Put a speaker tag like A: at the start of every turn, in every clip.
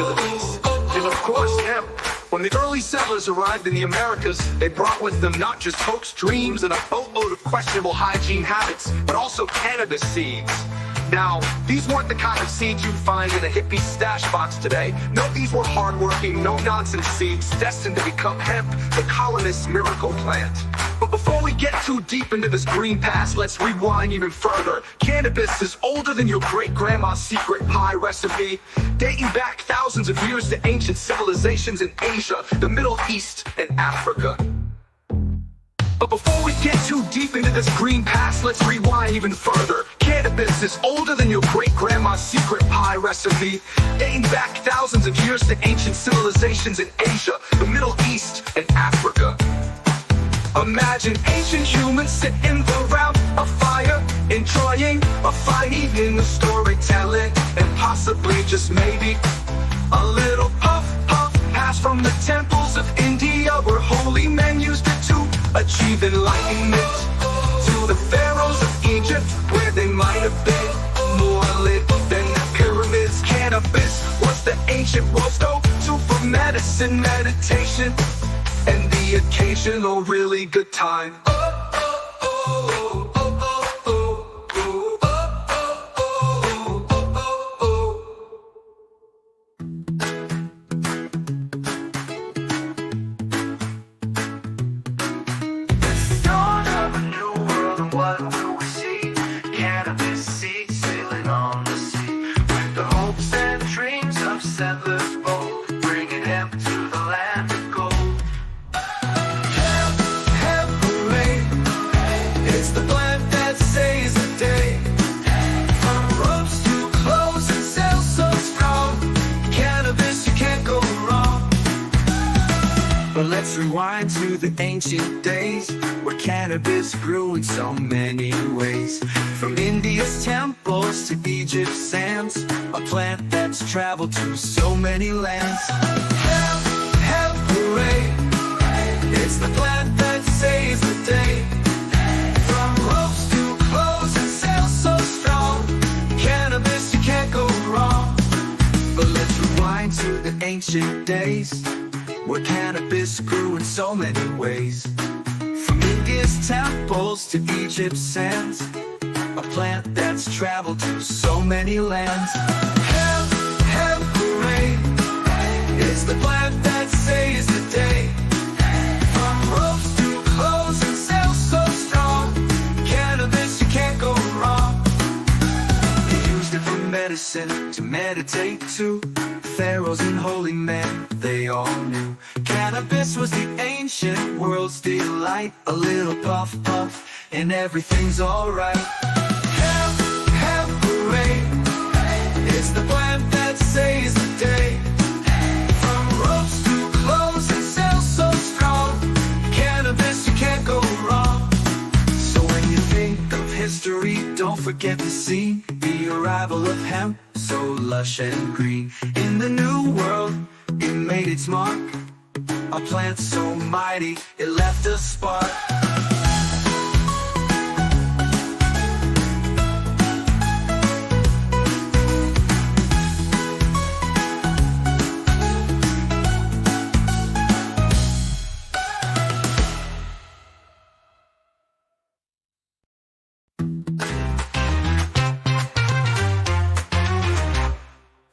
A: possibilities. And of course, hemp. When the early settlers arrived in the Americas, they brought with them not just hoax dreams and a boatload of questionable hygiene habits, but also cannabis seeds. Now, these weren't the kind of seeds you'd find in a hippie stash box today. No, these were hardworking, no-nonsense seeds destined to become hemp, the colonists' miracle plant. But before we get too deep into this green past, let's rewind even further. Cannabis is older than your great-grandma's secret pie recipe, dating back thousands of years to ancient civilizations in Asia, the Middle East, and Africa. But before we get too deep into this green past, let's rewind even further. Cannabis is older than your great-grandma's secret pie recipe, dating back thousands of years to ancient civilizations in Asia, the Middle East, and Africa. Imagine ancient humans sitting around a fire, enjoying a fine evening of storytelling, and possibly, just maybe, a little puff passed from the temples of India, where holy men used it to achieve enlightenment. To the pharaohs of Egypt, where they might have been more lit than the pyramids. Cannabis was the ancient world's go-to for medicine, meditation, and the occasional really good time.
B: Settlers bold, bringing hemp to the land of gold. Hemp, hooray! It's the plant that saves the day. From ropes to clothes and cells so strong. Cannabis, you can't go wrong. But let's rewind to the ancient days, where cannabis grew in so many ways. From India's temples to Egypt's sands, a plant that's traveled to so many lands. Hemp, hemp, hooray! It's the plant that saves the day. From ropes to clothes and cells so strong. Cannabis, you can't go wrong. But let's rewind to the ancient days, where cannabis grew in so many ways. From India's temples to Egypt's sands, a plant that's traveled to so many lands. Hemp, hemp, hooray! It's the plant that saves the day. From ropes to clothes and cells so strong. Cannabis, you can't go wrong. They used it for medicine, to meditate too. Pharaohs and holy men, they all knew cannabis was the ancient world's delight. A little puff, and everything's alright. Hemp, hemp, hooray! It's the plant that saves the day. From ropes to clothes and cells so strong. Cannabis, you can't go wrong. So when you think of history, don't forget to see the arrival of hemp, so lush and green. In the new world, it made its mark. A plant so mighty, it left a spark.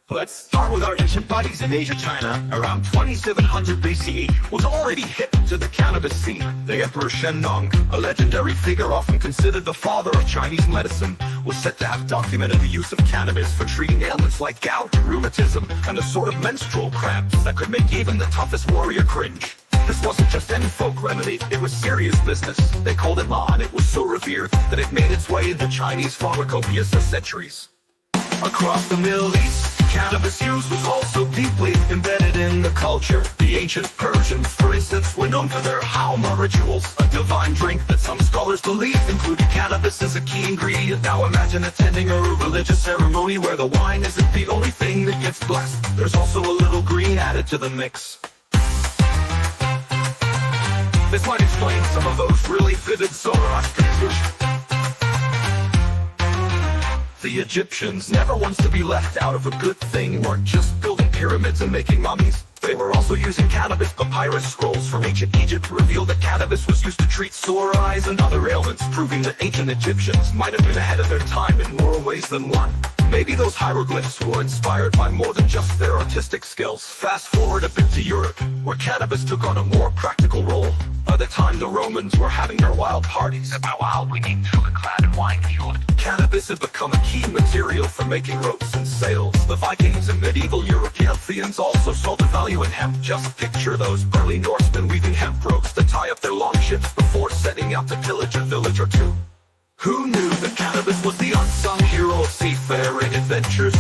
C: Let's start with our ancient buddies in Asia. China, around 2700 BCE, was already hip to the cannabis scene. The Emperor Shennong, a legendary figure often considered the father of Chinese medicine, was said to have documented the use of cannabis for treating ailments like gout, rheumatism, and a sort of menstrual cramps that could make even the toughest warrior cringe. This wasn't just any folk remedy, it was serious business. They called it law, and it was so revered that it made its way into Chinese pharmacopoeia for centuries. Across the Middle East, cannabis use was also deeply embedded in the culture. The ancient Persians, for instance, were known for their Hauma rituals, a divine drink that some scholars believe included cannabis as a key ingredient. Now imagine attending a religious ceremony where the wine isn't the only thing that gets blessed. There's also a little green added to the mix. This might explain some of those really vivid Zoroastrian traditions. The Egyptians, never once to be left out of a good thing, weren't just building pyramids and making mummies. They were also using cannabis. Papyrus scrolls from ancient Egypt reveal that cannabis was used to treat sore eyes and other ailments, proving that ancient Egyptians might have been ahead of their time in more ways than one. Maybe those hieroglyphs were inspired by more than just their artistic skills. Fast forward a bit to Europe, where cannabis took on a more practical role. By the time the Romans were having their wild parties, about wild we need sugar-clad and wine-fueled, cannabis had become a key material for making ropes and sails. The Vikings and medieval Europeans also saw the value in hemp. Just picture those early Norsemen weaving hemp ropes to tie up their long ships before setting out to pillage a village or two. Who knew that cannabis was the unsung hero of seafaring adventures?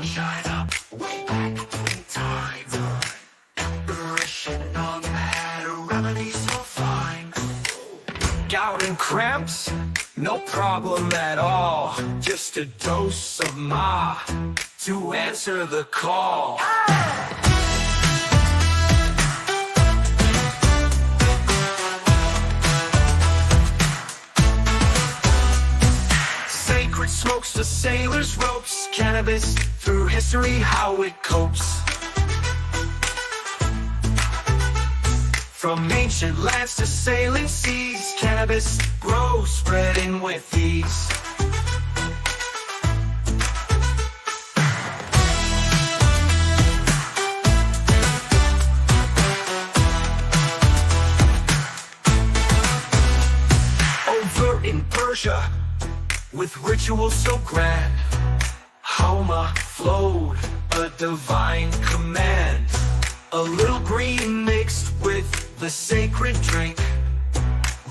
B: China, way back in time. Original had a remedy so fine. Gout and cramps, no problem at all. Just a dose of Ma to answer the call. Sacred smokes to sailors' ropes. Cannabis through history, how it copes. From ancient lands to sailing seas, cannabis grows, spreading with ease. Over in Persia, with rituals so grand, Homa flowed a divine command. A little green mixed with the sacred drink.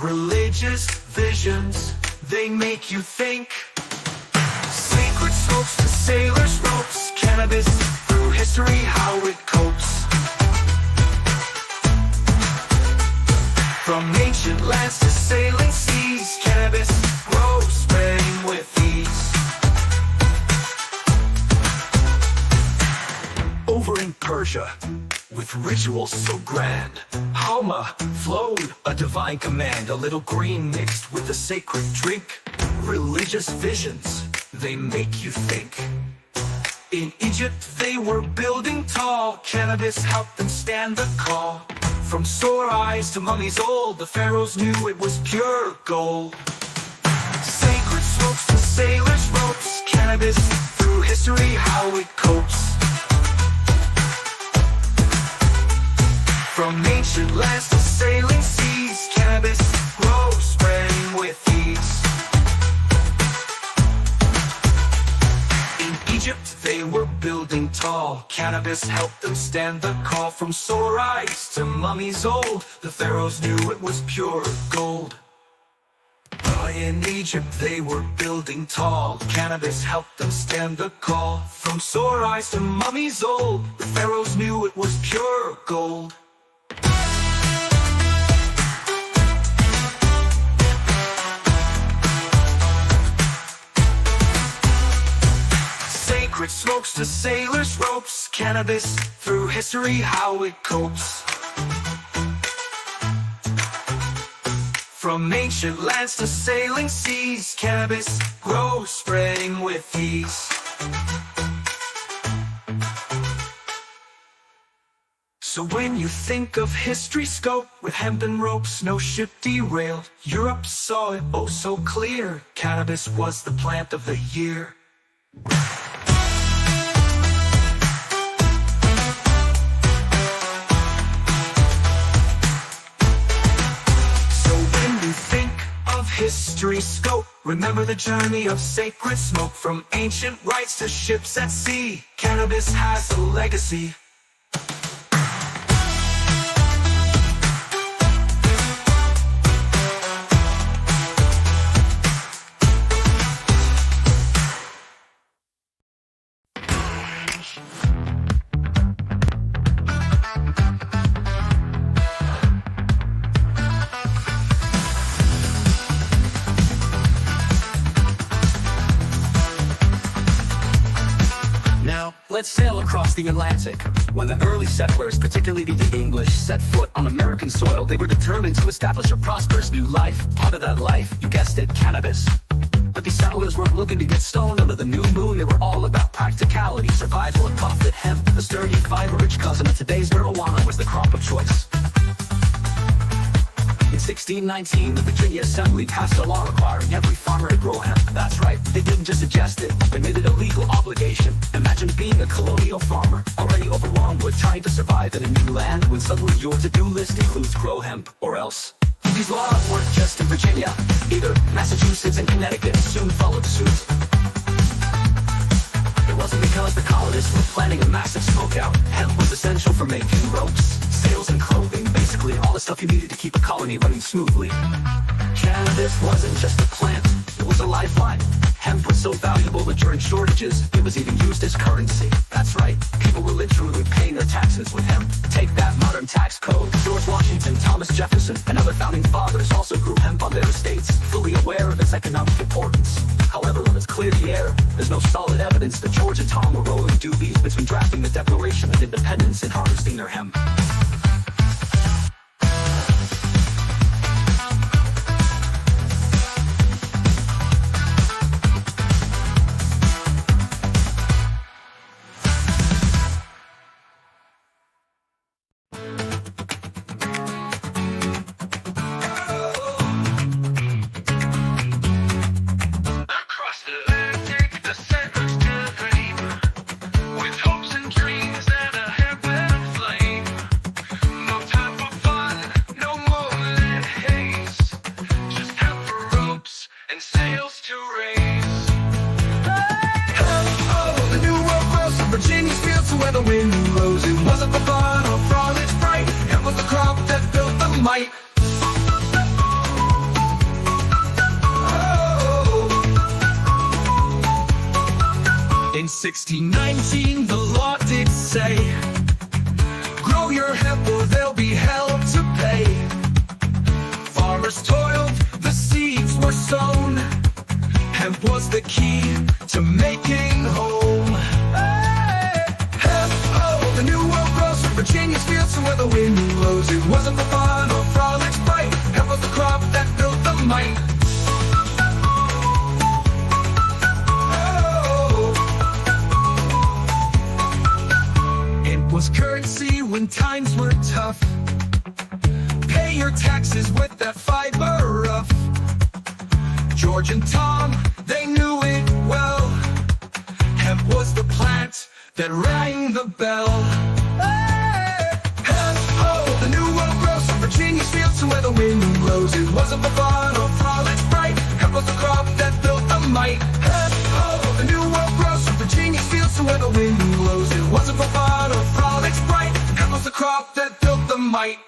B: Religious visions, they make you think. Sacred smokes to sailors' ropes. Cannabis through history, how it copes. From ancient lands to sailing seas, cannabis grows, spreading with ease. Over in Persia, with rituals so grand, Homa flowed a divine command. A little green mixed with a sacred drink. Religious visions, they make you think. In Egypt they were building tall. Cannabis helped them stand the call. From sore eyes to mummies old, the pharaohs knew it was pure gold. Sacred smokes to sailors' ropes. Cannabis through history, how it copes. From ancient lands to sailing seas, cannabis grows, spreading with ease. In Egypt they were building tall. Cannabis helped them stand the call. From sore eyes to mummies old, the pharaohs knew it was pure gold. In Egypt they were building tall. Cannabis helped them stand the call. From sore eyes to mummies old, the pharaohs knew it was pure gold. Sacred smokes to sailors' ropes. Cannabis through history, how it copes. From ancient lands to sailing seas, cannabis grows, spreading with ease. So when you think of history's scope, with hemp and ropes, no ship derailed. Europe saw it oh so clear. Cannabis was the plant of the year. History scope, remember the journey of sacred smoke. From ancient rites to ships at sea, cannabis has a legacy.
D: Now, let's sail across the Atlantic. When the early settlers, particularly the English, set foot on American soil, they were determined to establish a prosperous new life. Part of that life, you guessed it, cannabis. But these settlers weren't looking to get stoned under the new moon. They were all about practicality, survival, and profit. Hemp, the sturdy, fiber-rich cousin of today's marijuana, was the crop of choice. In 1619, the Virginia Assembly passed a law requiring every farmer to grow hemp. That's right, they didn't just suggest it, they made it a legal obligation. Imagine being a colonial farmer, already overwhelmed with trying to survive in a new land, when suddenly your to-do list includes grow hemp, or else. These laws weren't just in Virginia, either. Massachusetts and Connecticut soon followed suit. It wasn't because the colonists were planning a massive smokeout. Hemp was essential for making ropes, sails, and clothing. Basically, all the stuff you needed to keep a colony running smoothly. Cannabis wasn't just a plant, it was a lifeline. Hemp was so valuable that during shortages, it was even used as currency. That's right, people were literally paying their taxes with hemp. Take that modern tax code. George Washington, Thomas Jefferson, and other founding fathers also grew hemp on their estates, fully aware of its economic importance. However, let's clear the air. There's no solid evidence that George and Tom were rolling doobies between drafting the Declaration of Independence and harvesting their hemp.
B: Virginia's fields to where the wind blows. It wasn't for fun or frolic sprite. It was the crop that built the might. In 1619, the law did say, grow your hemp or they'll be hell to pay. Farmers toiled, the seeds were sown. Hemp was the key to making home. The new world grows from Virginia's fields to where the wind blows. It wasn't for fun or frolic sprite. Hemp was the crop that built the might. It was currency when times were tough. Pay your taxes with that fiber rough. George and Tom, they knew it well. Hemp was the plant that rang the bell. Hemp, the new world grows from Virginia's fields to where the wind blows. It wasn't for fun or frolic sprite. Hemp was the crop that built the might. Hemp, the new world grows from Virginia's fields to where the wind blows. It wasn't for fun or frolic sprite. Hemp was the crop that built the might.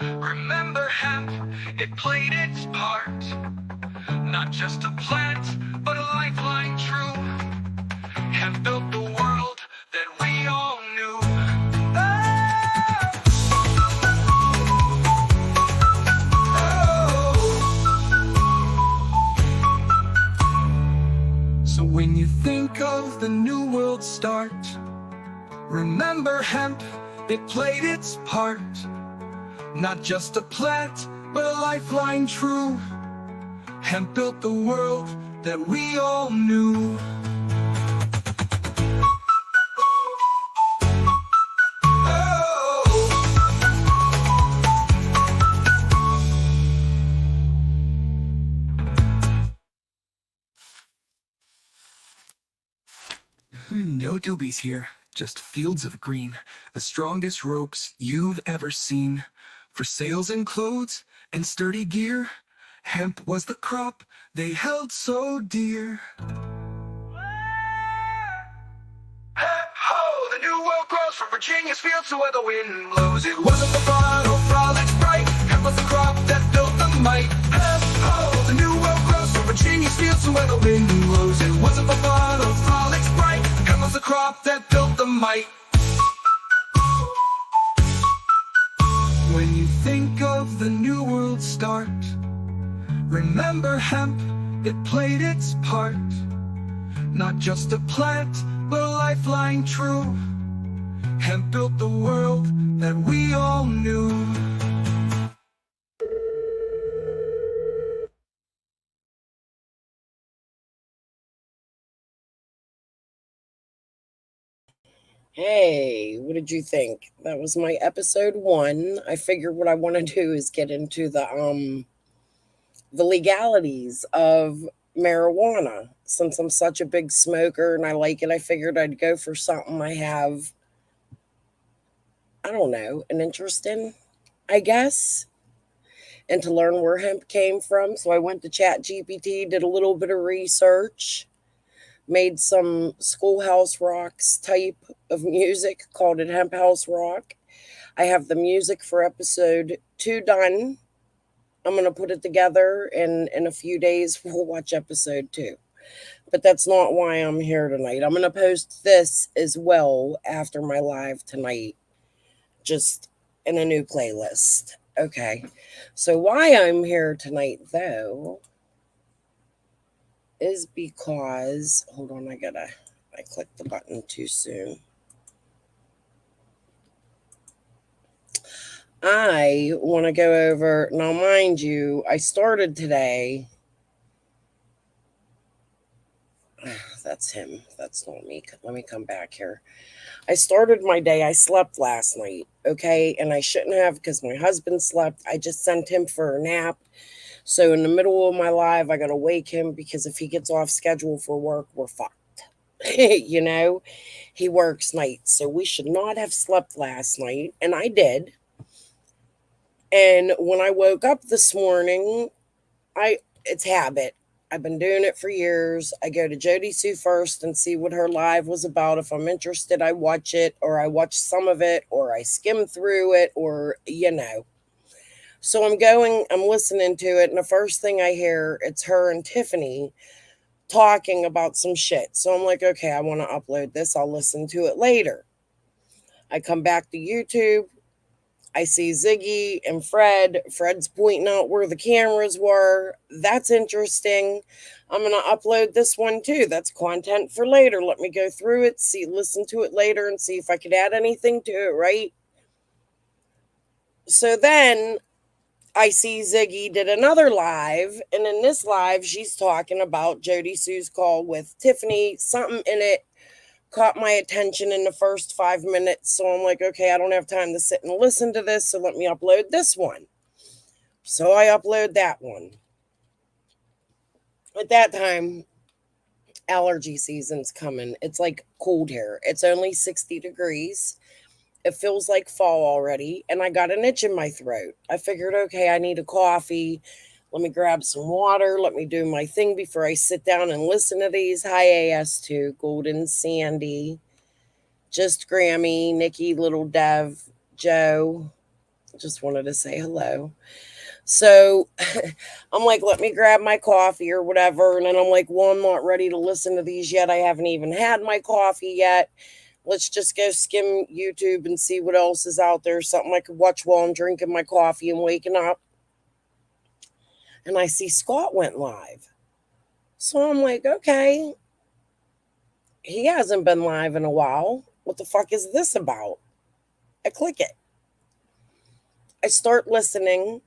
B: Remember hemp, it played its part. Not just a plant, but a lifeline true. Hemp built the world that we all knew. So when you think of the new world start, remember hemp, it played its part. Not just a plant, but a lifeline true. Hemp built the world that we all knew. No doobies here, just fields of green, the strongest ropes you've ever seen. For sails and clothes and sturdy gear, hemp was the crop they held so dear. Hemp, ho, the new world grows from Virginia's fields to where the wind blows. It wasn't for fun or frolic sprite. Hemp was the crop that built the might. Hemp, ho, the new world grows from Virginia's fields to where the wind blows. It wasn't for fun or frolic sprite. Hemp was the crop that built the might. think of the new world start, remember hemp, it played its part. Not just a plant, but a lifeline true. Hemp built the world that we all knew.
E: Hey, what did you think? That was my episode 1. I figured what I want to do is get into the legalities of marijuana. Since I'm such a big smoker and I like it, I figured I'd go for something I have, I don't know, an interest in, I guess, and to learn where hemp came from. So I went to Chat GPT, did a little bit of research, made some schoolhouse rocks type of music, called it Hemp House Rock. I have the music for episode 2 done. I'm going to put it together, and in a few days we'll watch episode 2. But that's not why I'm here tonight. I'm going to post this as well after my live tonight, just in a new playlist. Okay. So why I'm here tonight, though, is because, hold on, I clicked the button too soon. I want to go over, now mind you, I started today. That's him. That's not me. Let me come back here. I started my day. I slept last night, okay? And I shouldn't have because my husband slept. I just sent him for a nap. So in the middle of my live, I got to wake him because if he gets off schedule for work, we're fucked. You know, he works nights. So we should not have slept last night. And I did. And when I woke up this morning, it's habit. I've been doing it for years. I go to Jody Sue first and see what her live was about. If I'm interested, I watch it, or I watch some of it, or I skim through it, or, you know. So I'm listening to it, and the first thing I hear, it's her and Tiffany talking about some shit. So I'm like, okay, I want to upload this. I'll listen to it later. I come back to YouTube. I see Ziggy and Fred. Fred's pointing out where the cameras were. That's interesting. I'm going to upload this one too. That's content for later. Let me go through it, listen to it later and see if I could add anything to it, right? So then I see Ziggy did another live, and in this live, she's talking about Jody Sue's call with Tiffany. Something in it caught my attention in the first 5 minutes. So I'm like, okay, I don't have time to sit and listen to this. So let me upload this one. So I upload that one. At that time, allergy season's coming. It's like cold here. It's only 60 degrees. It feels like fall already. And I got an itch in my throat. I figured, okay, I need a coffee. Let me grab some water. Let me do my thing before I sit down and listen to these. Hi, AS2, Golden Sandy, Just Grammy, Nikki, Little Dev, Joe. Just wanted to say hello. So I'm like, let me grab my coffee or whatever. And then I'm like, well, I'm not ready to listen to these yet. I haven't even had my coffee yet. Let's just go skim YouTube and see what else is out there. Something I could watch while I'm drinking my coffee and waking up. And I see Scott went live. So I'm like, okay, he hasn't been live in a while. What the fuck is this about? I click it. I start listening,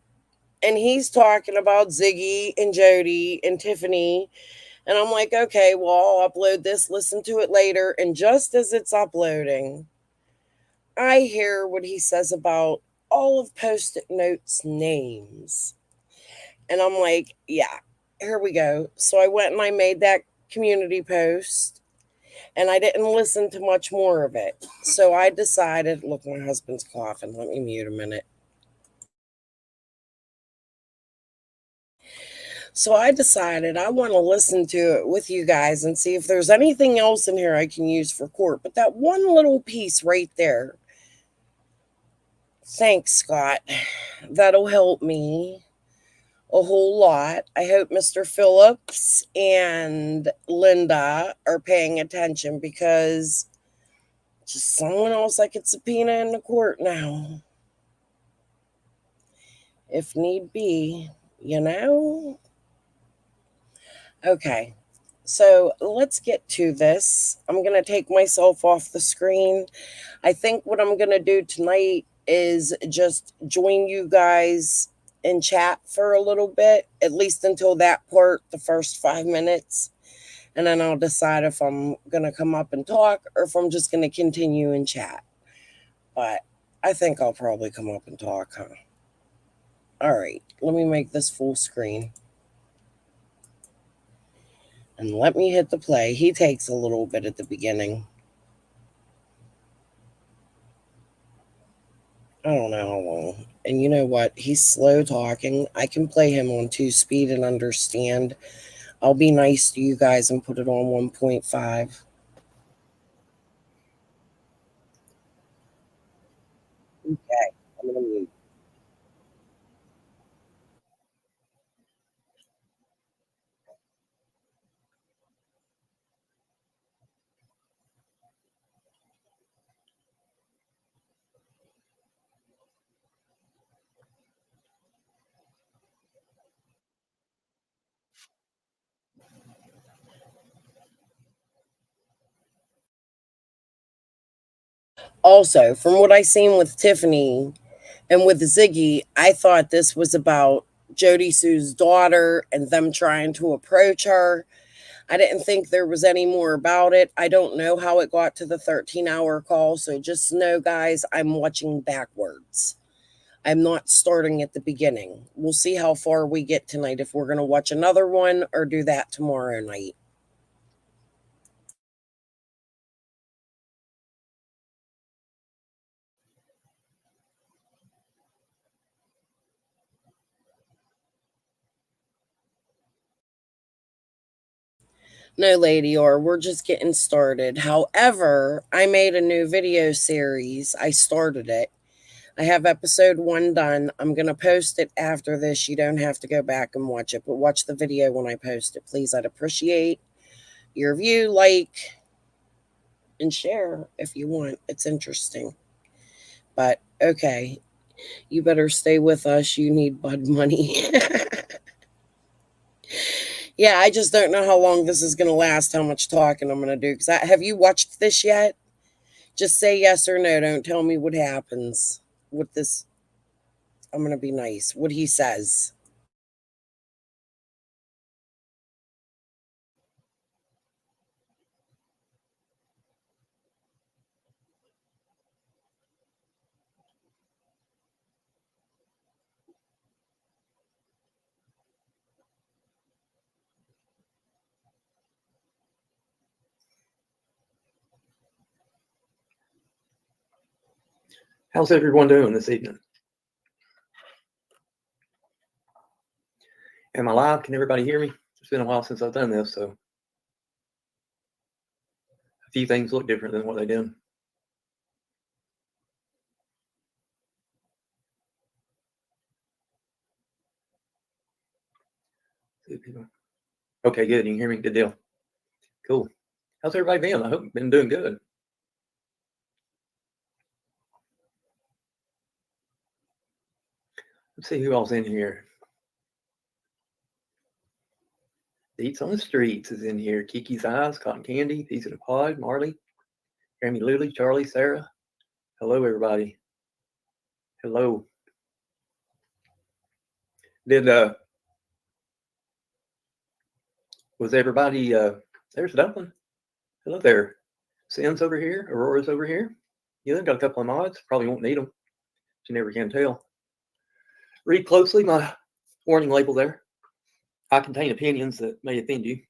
E: and he's talking about Ziggy and Jody and Tiffany. And I'm like, okay, well, I'll upload this, listen to it later. And just as it's uploading, I hear what he says about all of Post-it Notes' names. And I'm like, yeah, here we go. So I went and I made that community post, and I didn't listen to much more of it. So I decided, look, my husband's coughing. Let me mute a minute. So I decided I want to listen to it with you guys and see if there's anything else in here I can use for court. But that one little piece right there, thanks, Scott. That'll help me a whole lot. I hope Mr. Phillips and Linda are paying attention, because just someone else I could subpoena in the court now. if need be, you know? Okay, so let's get to this. I'm going to take myself off the screen. I think what I'm going to do tonight is just join you guys in chat for a little bit, at least until that part, the first 5 minutes. And then I'll decide if I'm going to come up and talk or if I'm just going to continue in chat. But I think I'll probably come up and talk, huh? All right, let me make this full screen. And let me hit the play. He takes a little bit at the beginning. I don't know how long. And you know what? He's slow talking. I can play him on 2 speed and understand. I'll be nice to you guys and put it on 1.5. Okay, I'm going to mute. Also, from what I seen with Tiffany and with Ziggy, I thought this was about Jody Sue's daughter and them trying to approach her. I didn't think there was any more about it. I don't know how it got to the 13-hour call. So just know, guys, I'm watching backwards. I'm not starting at the beginning. We'll see how far we get tonight, if we're going to watch another one or do that tomorrow night. No, lady, or we're just getting started. However, I made a new video series. I started it. I have episode 1 done. I'm going to post it after this. You don't have to go back and watch it, but watch the video when I post it, please. I'd appreciate your view, like, and share if you want. It's interesting. But okay, you better stay with us. You need bud money. Yeah, I just don't know how long this is going to last, how much talking I'm going to do. Because have you watched this yet? Just say yes or no. Don't tell me what happens with this. I'm going to be nice. What he says.
F: How's everyone doing this evening? Am I live? Can everybody hear me? It's been a while since I've done this, so a few things look different than what they did. Okay, good. You can hear me? Good deal. Cool. How's everybody been? I hope you've been doing good. Let's see who all's in here. Eats on the Streets is in here. Kiki's Eyes, Cotton Candy, Piece of the Pod, Marley, Grammy Lily, Charlie, Sarah. Hello, everybody. Hello. Was everybody, there's Dublin. Hello there. Sin's over here. Aurora's over here. Yeah, got a couple of mods. Probably won't need them. You never can tell. Read closely my warning label there. I contain opinions that may offend you.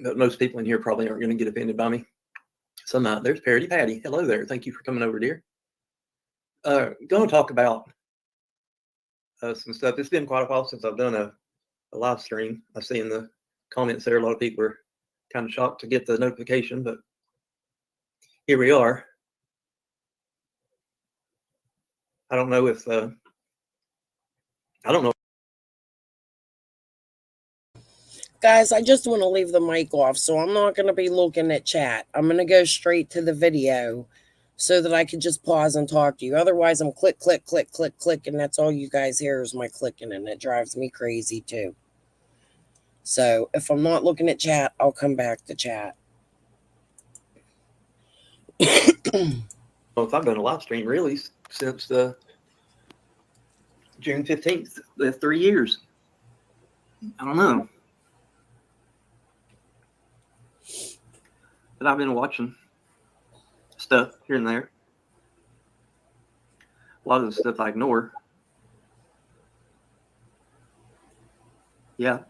F: But most people in here probably aren't going to get offended by me. Some might. There's Parody Patty. Hello there. Thank you for coming over, dear. Going to talk about some stuff. It's been quite a while since I've done a live stream. I see in the comments there a lot of people are kind of shocked to get the notification, but here we are. I don't know if I don't know.
E: Guys, I just want to leave the mic off, so I'm not going to be looking at chat. I'm going to go straight to the video. so that I could just pause and talk to you. Otherwise, I'm click, click, click, click, click, and that's all you guys hear is my clicking, and it drives me crazy too. So if I'm not looking at chat, I'll come back to chat.
F: Well, if I've done a live stream really since the June 15th, the 3 years. I don't know. But I've been watching stuff here and there. A lot of the stuff I ignore. Yeah.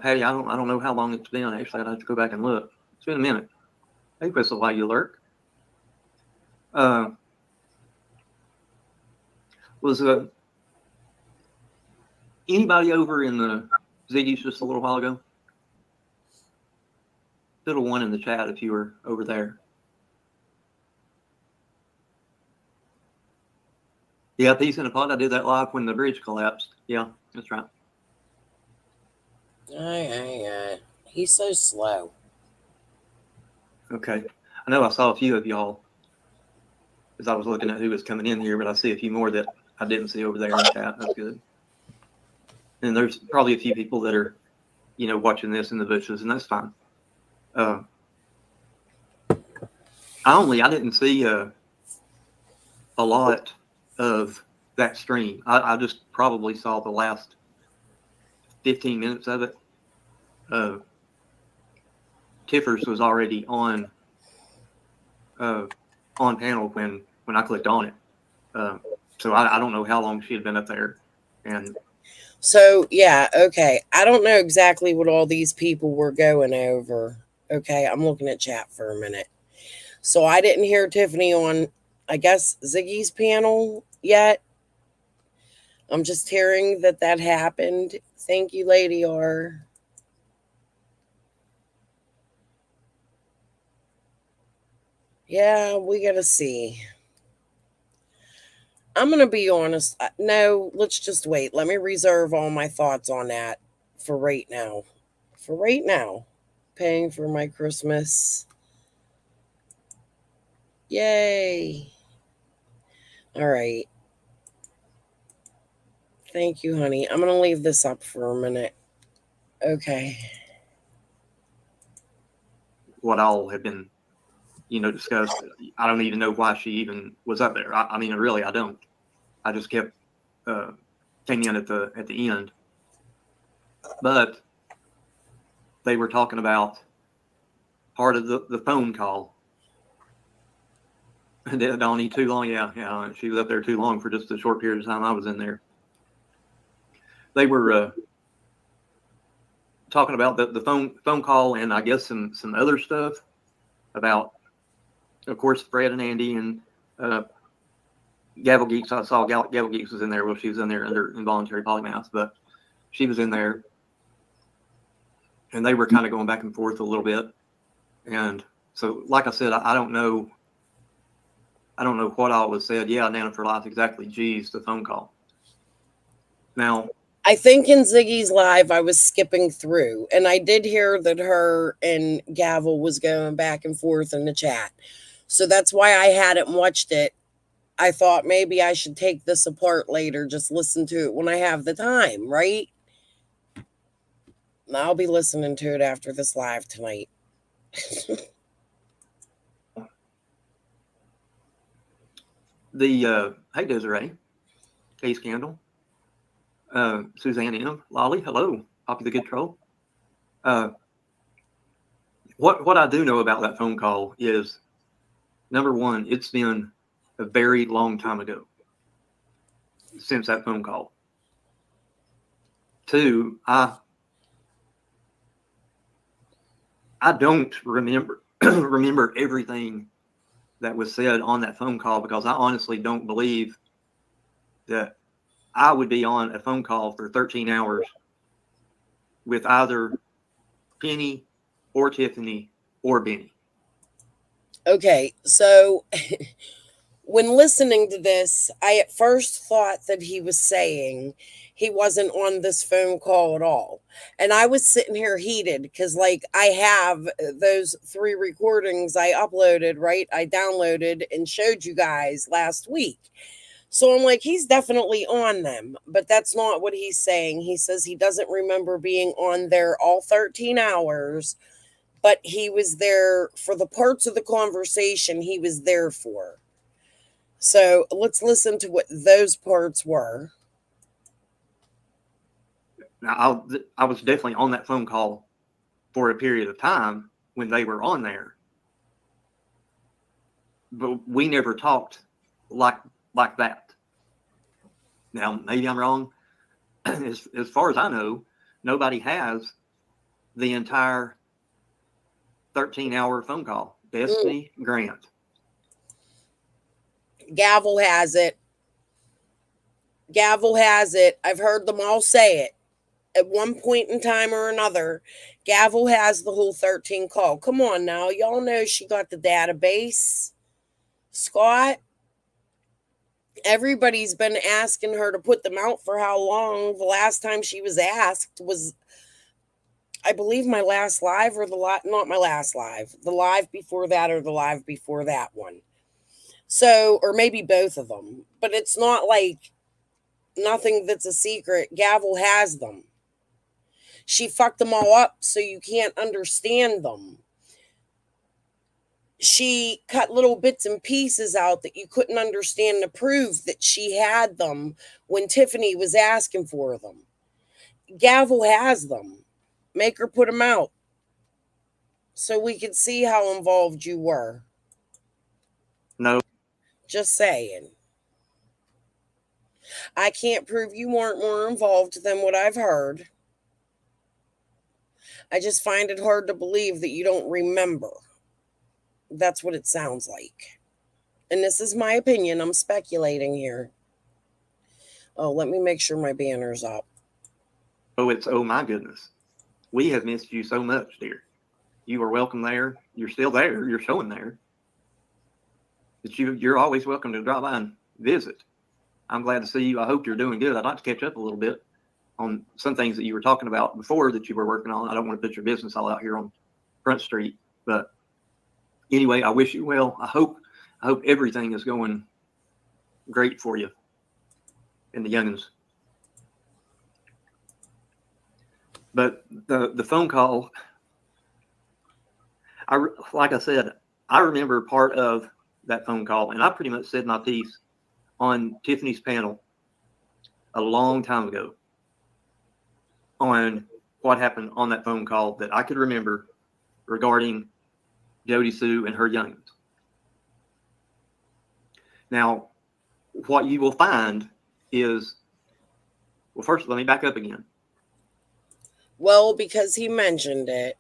F: Patty, I don't know how long it's been. Actually, I'd have to go back and look. It's been a minute. Hey, Crystal, why you lurk? Was anybody over in the Ziggy's just a little while ago? Put a 1 in the chat if you were over there. Yeah, Peace in a Pod. I did that live when the bridge collapsed. Yeah, that's right.
E: He's so slow.
F: Okay. I know I saw a few of y'all as I was looking at who was coming in here, but I see a few more that I didn't see over there in the chat. That's good. And there's probably a few people that are, watching this in the bushes, and that's fine. I didn't see a lot of that stream. I just probably saw the last 15 minutes of it. Tiffers was already on panel when I clicked on it. So I don't know how long she had been up there. And
E: so, yeah, okay. I don't know exactly what all these people were going over. Okay, I'm looking at chat for a minute. So I didn't hear Tiffany on, I guess, Ziggy's panel yet. I'm just hearing that happened. Thank you, Lady R. Yeah, we gotta see. I'm gonna be honest. No, let's just wait. Let me reserve all my thoughts on that for right now. For right now. Paying for my Christmas. Yay. All right. Thank you, honey. I'm gonna leave this up for a minute. Okay.
F: what all had been, discussed. I don't even know why she even was up there. I mean, really, I don't. I just came in at the end. But they were talking about part of the phone call. Donnie, too long? Yeah. She was up there too long for just a short period of time I was in there. They were talking about the phone call and I guess some other stuff about, of course, Fred and Andy and Gavel Geeks. I saw Gavel Geeks was in there. Well, she was in there under involuntary polymath, but she was in there. And they were kind of going back and forth a little bit. And so, like I said, I don't know what all was said. Yeah, Nana for Life, exactly. Geez, the phone call. Now,
E: I think in Ziggy's live, I was skipping through, and I did hear that her and Gavel was going back and forth in the chat. So that's why I hadn't watched it. I thought maybe I should take this apart later, just listen to it when I have the time, right? I'll be listening to it after this live tonight.
F: Hey, Desiree, Case Candle, Suzanne M, Lolly, hello, Poppy the Good Troll. What I do know about that phone call is, number one, it's been a very long time ago since that phone call. Two, I don't remember remember everything that was said on that phone call because I honestly don't believe that I would be on a phone call for 13 hours with either Penny or Tiffany or Benny.
E: Okay, so When listening to this, I at first thought that he was saying he wasn't on this phone call at all. And I was sitting here heated because, like, I have those 3 recordings I uploaded, right? I downloaded and showed you guys last week. So I'm like, he's definitely on them, but that's not what he's saying. He says he doesn't remember being on there all 13 hours, but he was there for the parts of the conversation he was there for. So let's listen to what those parts were.
F: Now, I was definitely on that phone call for a period of time when they were on there, but we never talked like that. Now, maybe I'm wrong. As far as I know, nobody has the entire 13-hour phone call. Destiny Grant.
E: Gavel has it. Gavel has it. I've heard them all say it. At one point in time or another, Gavel has the whole 13 call. Come on now. Y'all know she got the database. Scott, everybody's been asking her to put them out for how long. The last time she was asked was, I believe, my last live or not my last live, the live before that or the live before that one. So, or maybe both of them. But it's not like nothing that's a secret. Gavel has them. She fucked them all up so you can't understand them. She cut little bits and pieces out that you couldn't understand to prove that she had them when Tiffany was asking for them. Gavel has them. Make her put them out so we could see how involved you were.
F: No.
E: Just saying. I can't prove you weren't more involved than what I've heard. I just find it hard to believe that you don't remember. That's what it sounds like. And this is my opinion. I'm speculating here. Oh, let me make sure my banner's up.
F: Oh my goodness. We have missed you so much, dear. You are welcome there. You're still there. You're showing there. But you're always welcome to drop by and visit. I'm glad to see you. I hope you're doing good. I'd like to catch up a little bit on some things that you were talking about before that you were working on. I don't want to put your business all out here on Front Street, but anyway, I wish you well. I hope everything is going great for you and the youngins. But the phone call, like I said, I remember part of that phone call, and I pretty much said my piece on Tiffany's panel a long time ago on what happened on that phone call that I could remember regarding Jody Sue and her youngins. Now, what you will find is, well, first, let me back up again.
E: Well, because he mentioned it,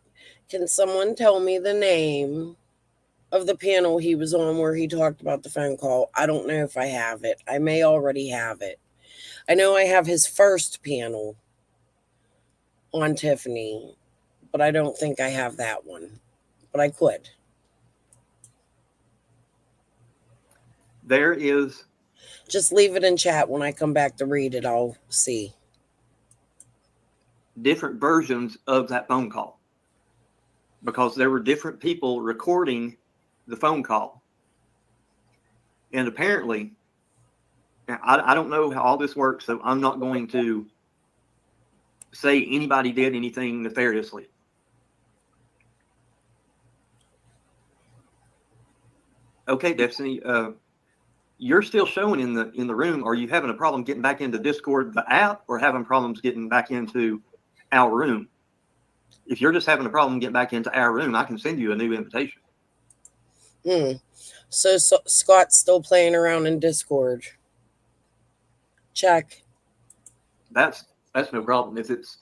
E: can someone tell me the name of the panel he was on where he talked about the phone call? I don't know if I have it. I may already have it. I know I have his first panel on Tiffany, but I don't think I have that one. But I could.
F: There is...
E: Just leave it in chat. When I come back to read it, I'll see.
F: Different versions of that phone call, because there were different people recording the phone call. And apparently, I don't know how all this works, so I'm not going to say anybody did anything nefariously. Okay, Destiny, you're still showing in the room. Are you having a problem getting back into Discord, the app, or having problems getting back into our room? If you're just having a problem getting back into our room, I can send you a new invitation.
E: So Scott's still playing around in Discord. Check.
F: That's no problem. If it's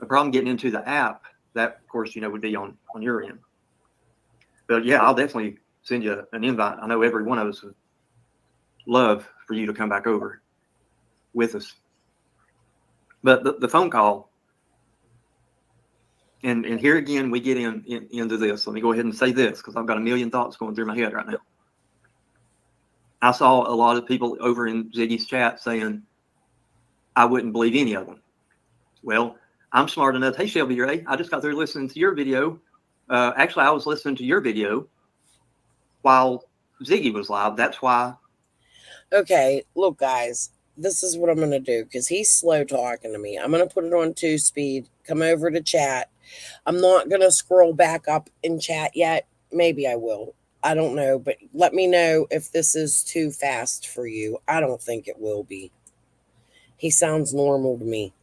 F: a problem getting into the app, that of course would be on your end. But yeah, I'll definitely send you an invite. I know every one of us would love for you to come back over with us. But the phone call, and here again we get into this. Let me go ahead and say this, because I've got a million thoughts going through my head right now. I saw a lot of people over in Ziggy's chat saying, I wouldn't believe any of them. Well, I'm smart enough. Hey, Shelby Ray, I just got through listening to your video. Actually, I was listening to your video while Ziggy was live. That's why.
E: Okay, look, guys, this is what I'm going to do because he's slow talking to me. I'm going to put it on 2-speed, come over to chat. I'm not going to scroll back up in chat yet. Maybe I will. I don't know, but let me know if this is too fast for you. I don't think it will be. He sounds normal to me.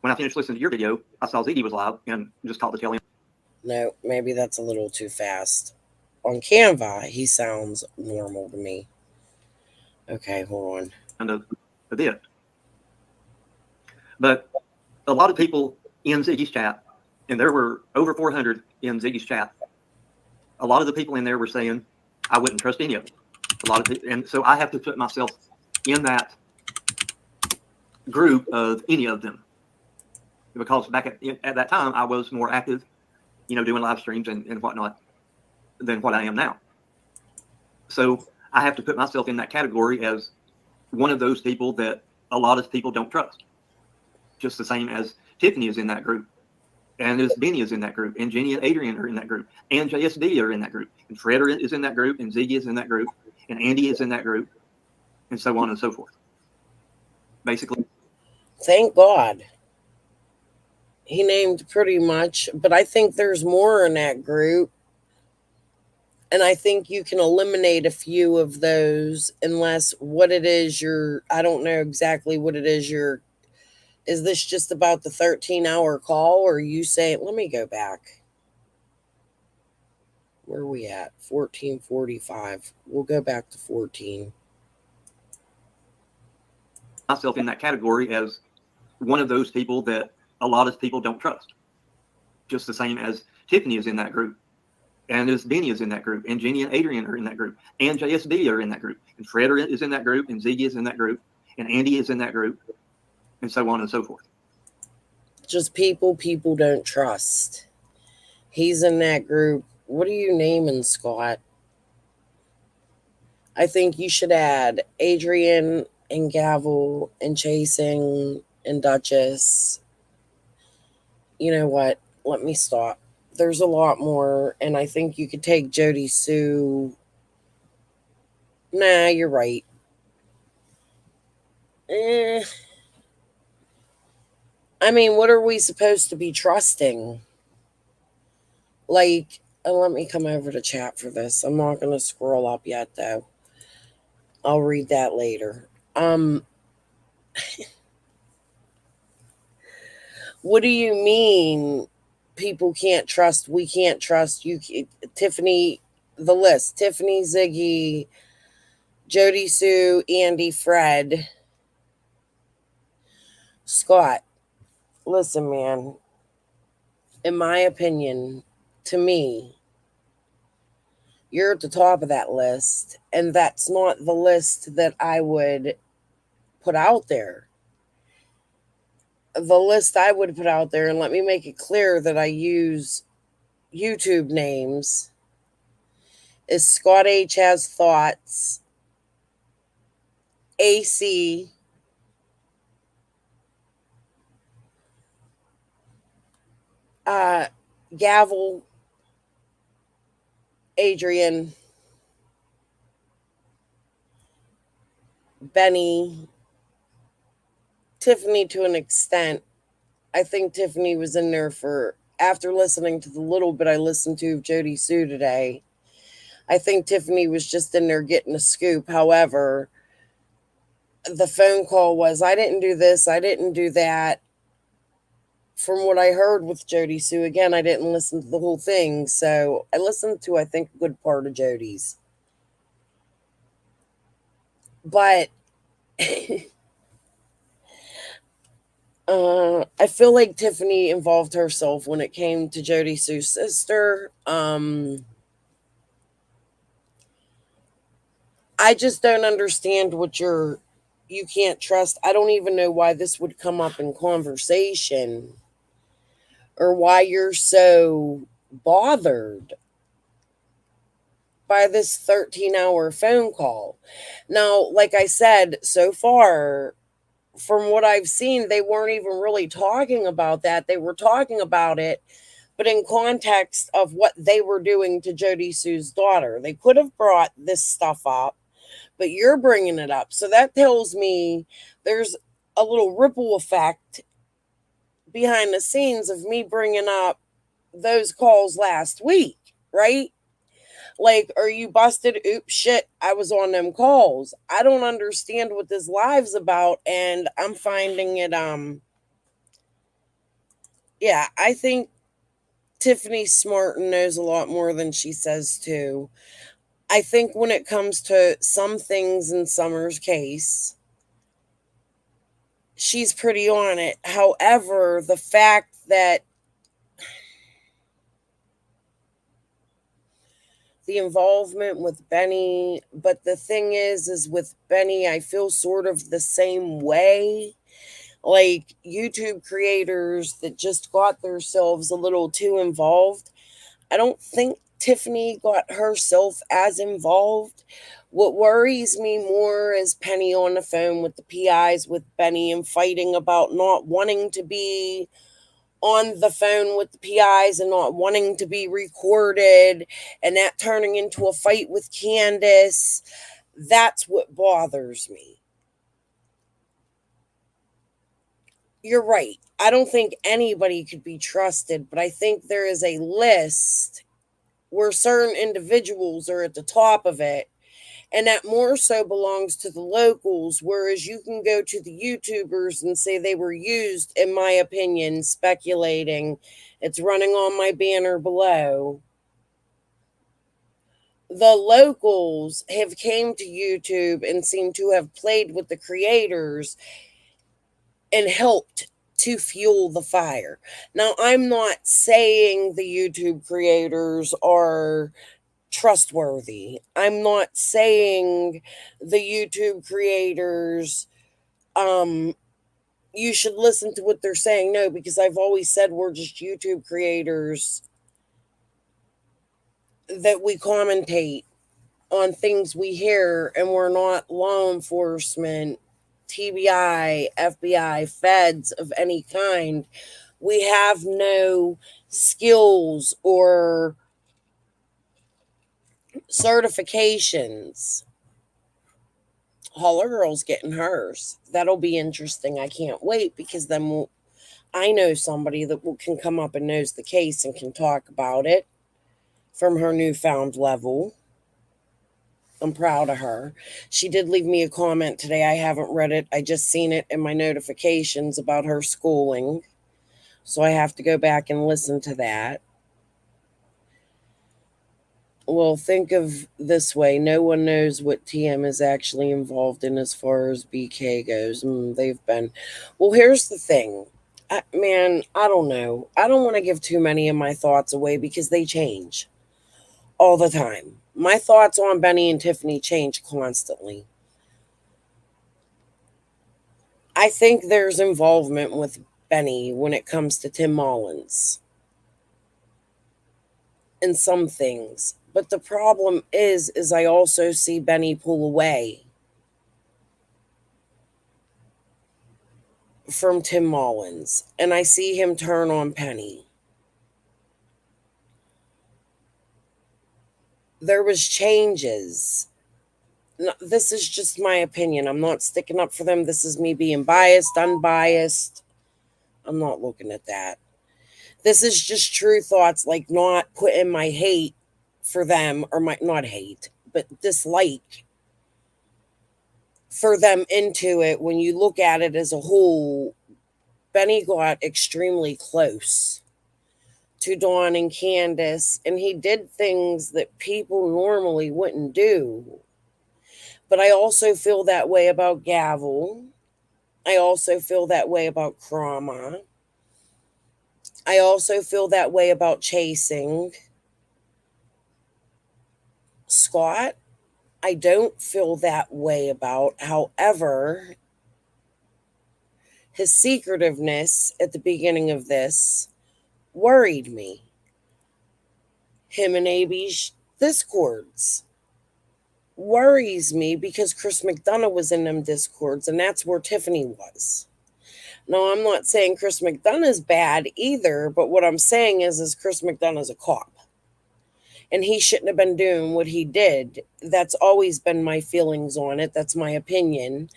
F: When I finished listening to your video, I saw Ziggy was live and just called to tell him.
E: No, maybe that's a little too fast. On Canva, he sounds normal to me. Okay, hold on.
F: And a bit. But a lot of people in Ziggy's chat, and there were over 400 in Ziggy's chat, a lot of the people in there were saying, I wouldn't trust any of them. A lot of people, and so I have to put myself in that group of any of them. Because back at that time, I was more active, doing live streams and whatnot than what I am now. So I have to put myself in that category as one of those people that a lot of people don't trust. Just the same as Tiffany is in that group, and as Benny is in that group, and Jenny and Adrian are in that group, and JSD are in that group, and Fred is in that group, and Ziggy is in that group, and Andy is in that group, and so on and so forth. Basically.
E: Thank God. He named pretty much, but I think there's more in that group. And I think you can eliminate a few of those unless what it is I don't know exactly what it is is this just about the 13-hour call, or are you saying, let me go back. Where are we at? 14:45. We'll go back to 14.
F: Myself in that category as one of those people that a lot of people don't trust. Just the same as Tiffany is in that group, and as Benny is in that group, and Jenny and Adrian are in that group, and JSD are in that group, and Fred is in that group, and Ziggy is in that group, and Andy is in that group, and so on and so forth.
E: Just people don't trust. He's in that group. What are you naming, Scott? I think you should add Adrian and Gavel and Chasing and Duchess. You know what? Let me stop. There's a lot more, and I think you could take Jody Sue. Nah, you're right. I mean, what are we supposed to be trusting? Like, let me come over to chat for this. I'm not going to scroll up yet, though. I'll read that later. What do you mean people can't trust? We can't trust you. Tiffany, the list. Tiffany, Ziggy, Jody Sue, Andy, Fred, Scott. Listen, man. In my opinion, to me, you're at the top of that list, and that's not the list that I would put out there. The list I would put out there, and let me make it clear that I use YouTube names, is Scott H. Has Thoughts, AC, Gavel, Adrian, Benny, Tiffany to an extent. I think Tiffany was in there after listening to the little bit I listened to of Jody Sue today. I think Tiffany was just in there getting a scoop. However, the phone call was, I didn't do this, I didn't do that. From what I heard with Jody Sue, again, I didn't listen to the whole thing. So I listened to, I think, a good part of Jody's. But I feel like Tiffany involved herself when it came to Jody Sue's sister. I just don't understand what you can't trust. I don't even know why this would come up in conversation or why you're so bothered. by this 13-hour phone call. Now, like I said, so far, from what I've seen, they weren't even really talking about that. They were talking about it, but in context of what they were doing to Jody Sue's daughter. They could have brought this stuff up, but you're bringing it up. So that tells me there's a little ripple effect behind the scenes of me bringing up those calls last week, right? Like, are you busted? Oops, shit, I was on them calls. I don't understand what this live's about, and I'm finding it, yeah, I think Tiffany smart and knows a lot more than she says too. I think when it comes to some things in Summer's case, she's pretty on it. However, the fact that the involvement with Benny, but the thing is with Benny, I feel sort of the same way. Like YouTube creators that just got themselves a little too involved. I don't think Tiffany got herself as involved. What worries me more is Penny on the phone with the PIs with Benny and fighting about not wanting to be on the phone with the PIs and not wanting to be recorded, and that turning into a fight with Candace. That's what bothers me. You're right. I don't think anybody could be trusted, but I think there is a list where certain individuals are at the top of it, and that more so belongs to the locals, whereas you can go to the YouTubers and say they were used, in my opinion, speculating. It's running on my banner below. The locals have came to YouTube and seem to have played with the creators and helped to fuel the fire. Now, I'm not saying the YouTube creators are trustworthy. I'm not saying the YouTube creators you should listen to what they're saying. No, because I've always said we're just YouTube creators that we commentate on things we hear, and we're not law enforcement, TBI, FBI, feds of any kind. We have no skills or certifications. Holler Girl's getting hers. That'll be interesting. I can't wait, because then I know somebody that can come up and knows the case and can talk about it from her newfound level. I'm proud of her. She did leave me a comment today. I haven't read it. I just seen it in my notifications about her schooling. So I have to go back and listen to that. Well, think of this way. No one knows what TM is actually involved in as far as BK goes. They've been. Well, here's the thing. Man, I don't know. I don't want to give too many of my thoughts away because they change all the time. My thoughts on Benny and Tiffany change constantly. I think there's involvement with Benny when it comes to Tim Mullins in some things. But the problem is I also see Benny pull away from Tim Mullins, and I see him turn on Penny. There was changes. No, this is just my opinion. I'm not sticking up for them. This is me being biased, unbiased. I'm not looking at that. This is just true thoughts, like not putting my hate for them, or my, not hate, but dislike for them into it. When you look at it as a whole, Benny got extremely close to Dawn and Candace, and he did things that people normally wouldn't do. But I also feel that way about Gavel. I also feel that way about Krama. I also feel that way about Chasing. Scott, I don't feel that way about. However, his secretiveness at the beginning of this worried me. Him and AB, discords worries me because Chris McDonough was in them discords, and that's where Tiffany was. Now, I'm not saying Chris McDonough is bad either, but what I'm saying is Chris McDonough's a cop. And he shouldn't have been doing what he did. That's always been my feelings on it. That's my opinion.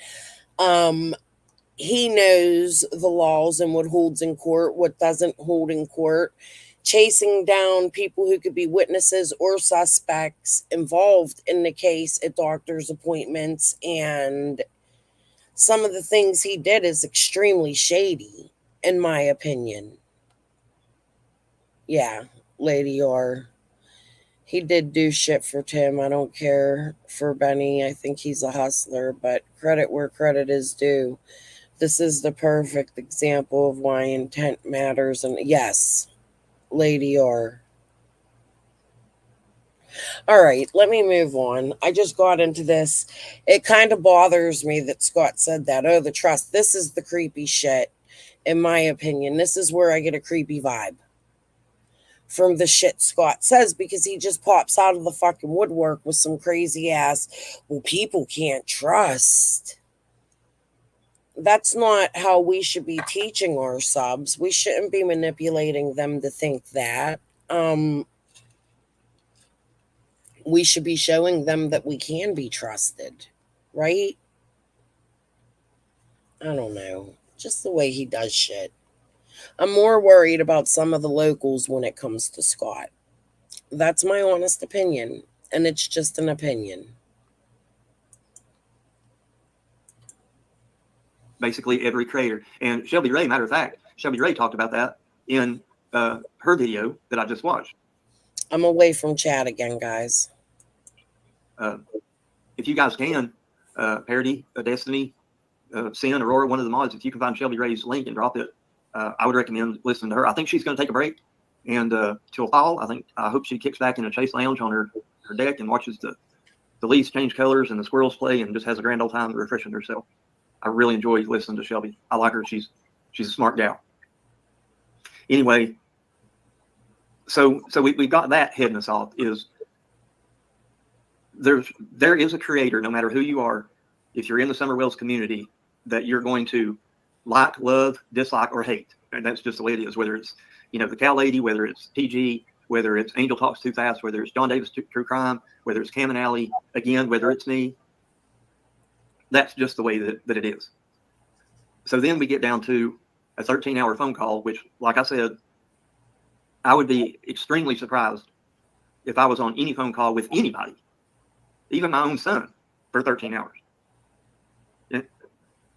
E: He knows the laws and what holds in court, what doesn't hold in court, chasing down people who could be witnesses or suspects involved in the case at doctor's appointments. And some of the things he did is extremely shady, in my opinion. Yeah, Lady R. He did do shit for Tim. I don't care for Benny. I think he's a hustler, but credit where credit is due. This is the perfect example of why intent matters. And yes, Lady R. All right, let me move on. I just got into this. It kind of bothers me that Scott said that. Oh, the trust. This is the creepy shit, in my opinion. This is where I get a creepy vibe from the shit Scott says, because he just pops out of the fucking woodwork with some crazy ass, well, people can't trust. That's not how we should be teaching our subs. We shouldn't be manipulating them to think that. We should be showing them that we can be trusted, right? I don't know. Just the way he does shit. I'm more worried about some of the locals when it comes to Scott. That's my honest opinion, and it's just an opinion.
F: Basically every creator. And Shelby Ray, matter of fact, Shelby Ray talked about that in her video that I just watched.
E: I'm away from chat again, guys.
F: If you guys can, Parody, Destiny, Sin, Aurora, one of the mods, if you can find Shelby Ray's link and drop it, I would recommend listening to her. I think she's going to take a break and till fall. I hope she kicks back in a Chase Lounge on her deck and watches the leaves change colors and the squirrels play and just has a grand old time refreshing herself. I really enjoy listening to Shelby. I like her. She's a smart gal. Anyway, so we've got that heading us off. Is there is a creator, no matter who you are, if you're in the Summer Wells community, that you're going to like, love, dislike, or hate. And that's just the way it is, whether it's, the Cow Lady, whether it's TG, whether it's Angel Talks Too Fast, whether it's John Davis True Crime, whether it's Cam and Alley, again, whether it's me. That's just the way that it is. So then we get down to a 13-hour phone call, which, like I said, I would be extremely surprised if I was on any phone call with anybody, even my own son, for 13 hours.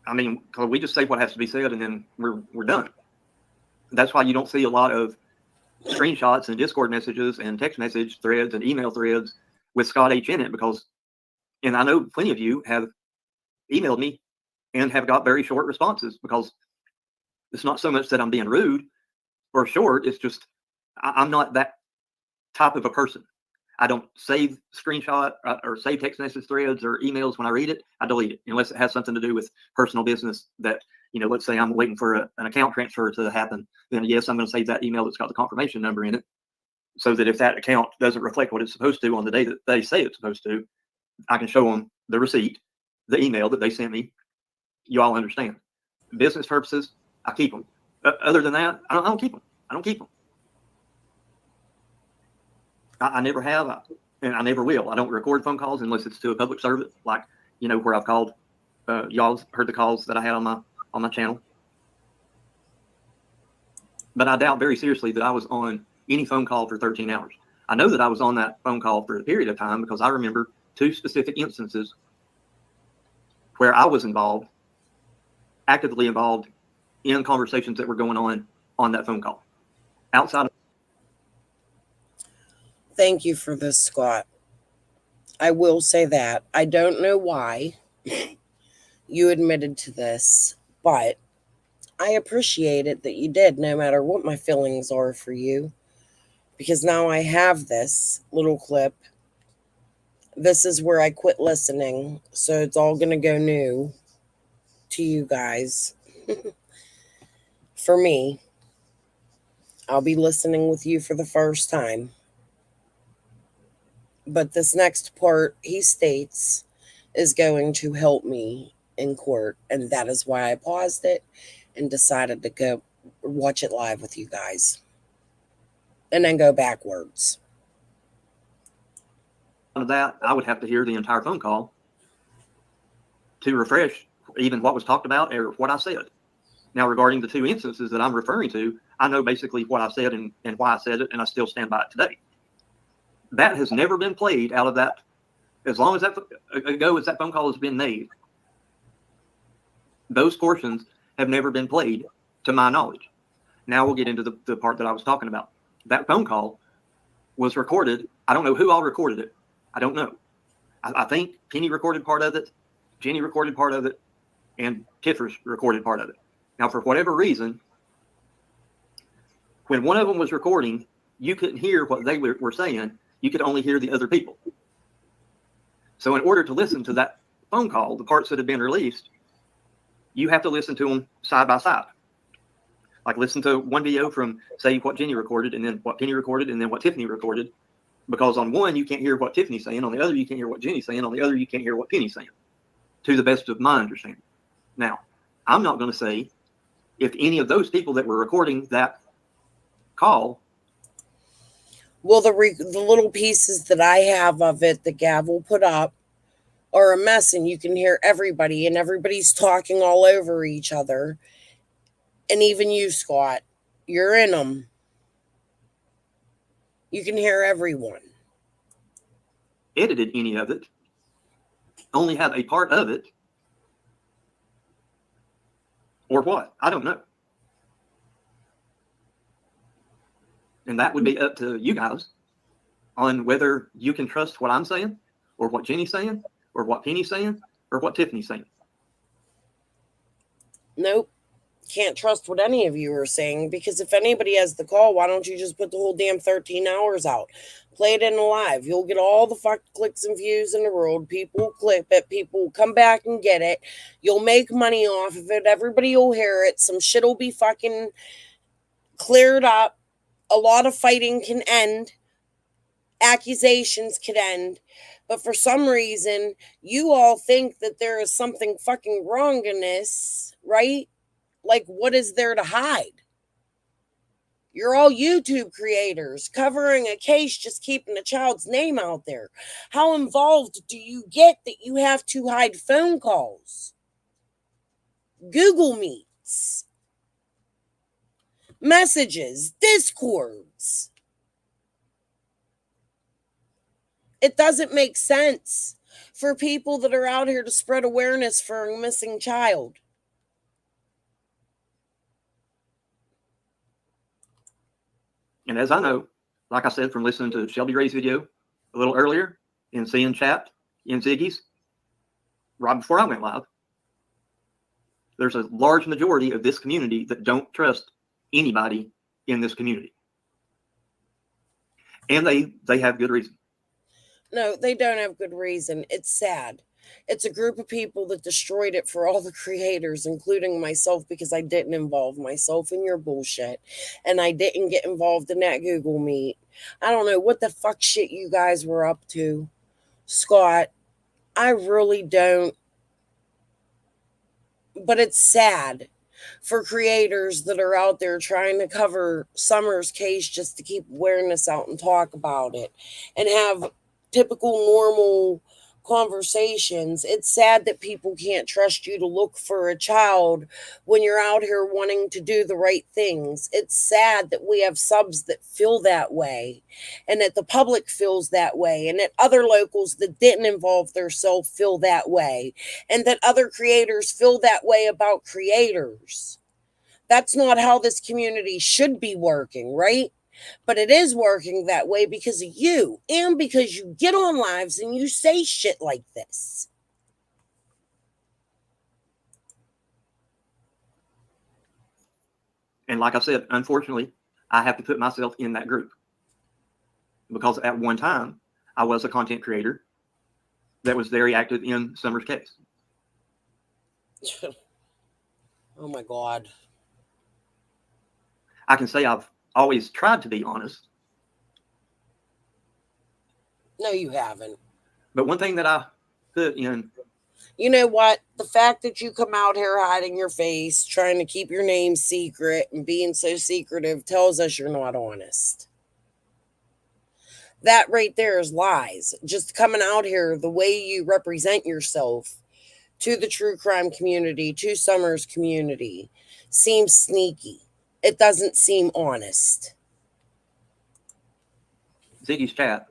F: I mean, because we just say what has to be said and then we're done. That's why you don't see a lot of screenshots and Discord messages and text message threads and email threads with Scott H in it, because, and I know plenty of you have emailed me and have got very short responses, because it's not so much that I'm being rude or short. It's just, I'm not that type of a person. I don't save screenshot or save text message threads or emails. When I read it, I delete it, unless it has something to do with personal business that, let's say I'm waiting for an account transfer to happen. Then yes, I'm going to save that email that's got the confirmation number in it, so that if that account doesn't reflect what it's supposed to on the day that they say it's supposed to, I can show them the receipt, the email that they sent me. You all understand. Business purposes, I keep them. Other than that, I don't keep them. I don't keep them. I never have, and I never will. I don't record phone calls unless it's to a public servant, like, where I've called. Y'all heard the calls that I had on my channel. But I doubt very seriously that I was on any phone call for 13 hours. I know that I was on that phone call for a period of time, because I remember 2 specific instances where I was actively involved in conversations that were going on that phone call. Outside of
E: Thank you for this, Scott. I will say that. I don't know why you admitted to this, but I appreciate it that you did, no matter what my feelings are for you, because now I have this little clip. This is where I quit listening, so it's all going to go new to you guys. For me, I'll be listening with you for the first time. But this next part, he states, is going to help me in court. And that is why I paused it and decided to go watch it live with you guys and then go backwards.
F: Of that, I would have to hear the entire phone call to refresh even what was talked about or what I said. Now, regarding the two instances that I'm referring to, I know basically what I said and why I said it, and I still stand by it today. That has never been played out of that, as long as that ago as that phone call has been made. Those portions have never been played to my knowledge. Now we'll get into the part that I was talking about. That phone call was recorded. I don't know who all recorded it. I don't know. I think Penny recorded part of it, Jenny recorded part of it, and Tiffers recorded part of it. Now, for whatever reason, when one of them was recording, you couldn't hear what they were saying. You could only hear the other people. So in order to listen to that phone call, the parts that have been released, you have to listen to them side by side. Like listen to one video from, say, what Jenny recorded, and then what Penny recorded, and then what Tiffany recorded. Because on one, you can't hear what Tiffany's saying. On the other, you can't hear what Jenny's saying. On the other, you can't hear what Penny's saying, to the best of my understanding. Now, I'm not going to say if any of those people that were recording that call.
E: Well, the little pieces that I have of it that Gav will put up are a mess, and you can hear everybody, and everybody's talking all over each other. And even you, Scott, you're in them. You can hear everyone.
F: Edited any of it, only have a part of it, or what? I don't know. And that would be up to you guys on whether you can trust what I'm saying, or what Jenny's saying, or what Penny's saying, or what Tiffany's saying.
E: Nope. Can't trust what any of you are saying, because if anybody has the call, why don't you just put the whole damn 13 hours out? Play it in live. You'll get all the fuck clicks and views in the world. People will clip it. People will come back and get it. You'll make money off of it. Everybody will hear it. Some shit will be fucking cleared up. A lot of fighting can end. Accusations can end. But for some reason, you all think that there is something fucking wrong in this, right? Like, what is there to hide? You're all YouTube creators covering a case, just keeping a child's name out there. How involved do you get that you have to hide phone calls, Google Meets, messages, Discords? It doesn't make sense for people that are out here to spread awareness for a missing child.
F: And as I know, like I said, from listening to Shelby Ray's video a little earlier and seeing chat in Ziggy's right before I went live, there's a large majority of this community that don't trust anybody in this community. And they have good reason.
E: No, they don't have good reason. It's sad. It's a group of people that destroyed it for all the creators, including myself, because I didn't involve myself in your bullshit. And I didn't get involved in that Google Meet. I don't know what the fuck shit you guys were up to, Scott. I really don't. But it's sad for creators that are out there trying to cover Summer's case just to keep awareness out and talk about it and have typical normal conversations. It's sad that people can't trust you to look for a child when you're out here wanting to do the right things. It's sad that we have subs that feel that way, and that the public feels that way, and that other locals that didn't involve themselves feel that way, and that other creators feel that way about creators. That's not how this community should be working, right? But it is working that way because of you, and because you get on lives and you say shit like this.
F: And like I said, unfortunately, I have to put myself in that group, because at one time I was a content creator that was very active in Summer's case.
E: Oh my God.
F: I can say I've always tried to be honest.
E: No, you haven't.
F: But one thing that I put in,
E: You know what? The fact that you come out here hiding your face, trying to keep your name secret and being so secretive tells us you're not honest. That right there is lies. Just coming out here, the way you represent yourself to the true crime community, to Summer's community, seems sneaky. It doesn't seem honest.
F: Ziggy's chat,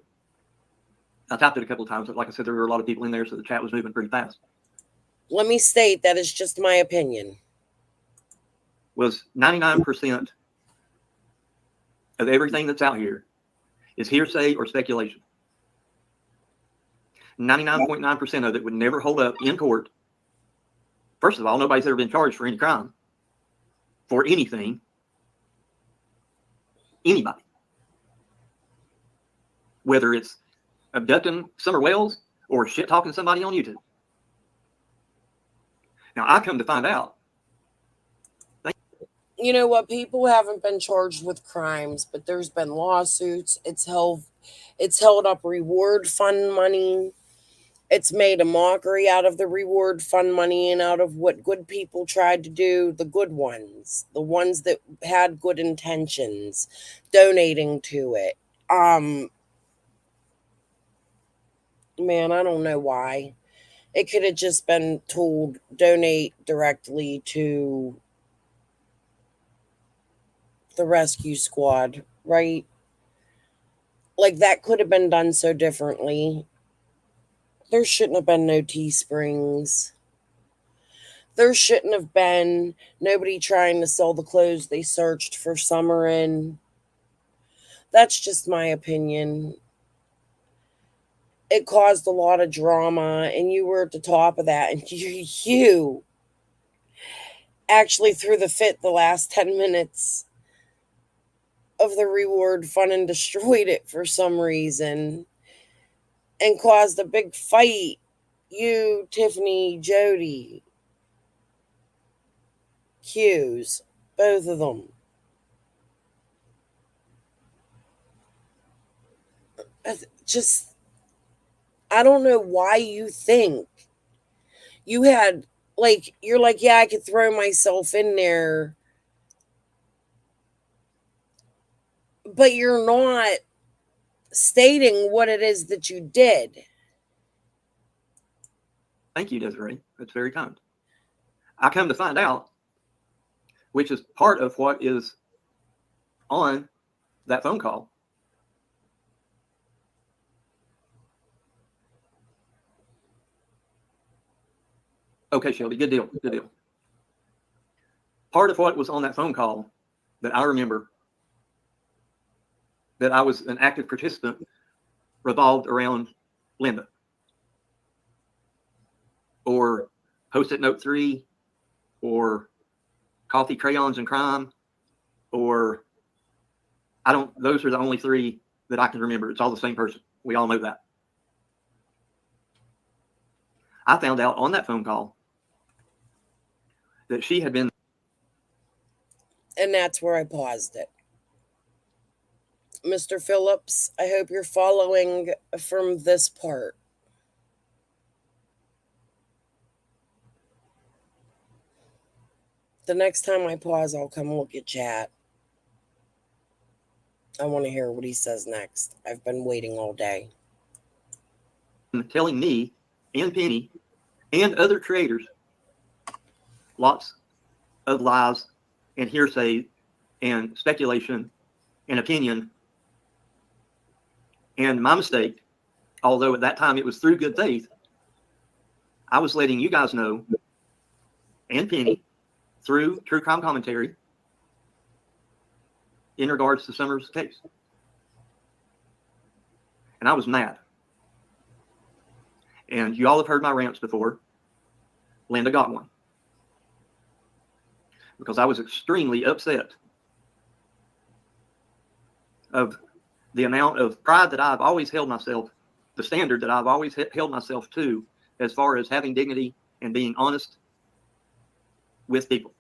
F: I typed it a couple of times, but like I said, there were a lot of people in there, so the chat was moving pretty fast.
E: Let me state that is just my opinion.
F: Was 99% of everything that's out here is hearsay or speculation. 99.9% of it would never hold up in court. First of all, nobody's ever been charged for any crime, for anything, anybody. Whether it's abducting Summer Wells or shit talking somebody on YouTube. Now, I come to find out.
E: You know what? People haven't been charged with crimes, but there's been lawsuits. It's held up reward fund money. It's made a mockery out of the reward fund money and out of what good people tried to do, the good ones, the ones that had good intentions, donating to it. Man, I don't know why. It could have just been told donate directly to the rescue squad, right? Like that could have been done so differently. There shouldn't have been no Teesprings. There shouldn't have been nobody trying to sell the clothes they searched for Summer in. That's just my opinion. It caused a lot of drama, and you were at the top of that, and you actually threw the fit the last 10 minutes of the reward fund and destroyed it for some reason and caused a big fight. You, Tiffany, Jody, HoUse, both of them. I don't know why you think you had, like, you're like, yeah, I could throw myself in there, but you're not stating what it is that you did.
F: Thank you, Desiree. That's very kind. I come to find out, which is part of what is on that phone call. Okay, Shelby, good deal, good deal. Part of what was on that phone call that I remember that I was an active participant revolved around Linda. Or Post-it Note 3, or Coffee, Crayons, and Crime, or those are the only three that I can remember. It's all the same person. We all know that. I found out on that phone call that she had been.
E: And that's where I paused it. Mr. Phillips, I hope you're following from this part. The next time I pause, I'll come look at chat. I want to hear what he says next. I've been waiting all day.
F: Telling me and Penny and other creators lots of lies and hearsay and speculation and opinion. And my mistake, although at that time it was through good faith, I was letting you guys know, and Penny, through True Crime Commentary, in regards to Summer's case. And I was mad. And you all have heard my rants before. Linda got one. Because I was extremely upset of the amount of pride that I've always held myself, the standard that I've always held myself to, as far as having dignity and being honest with people.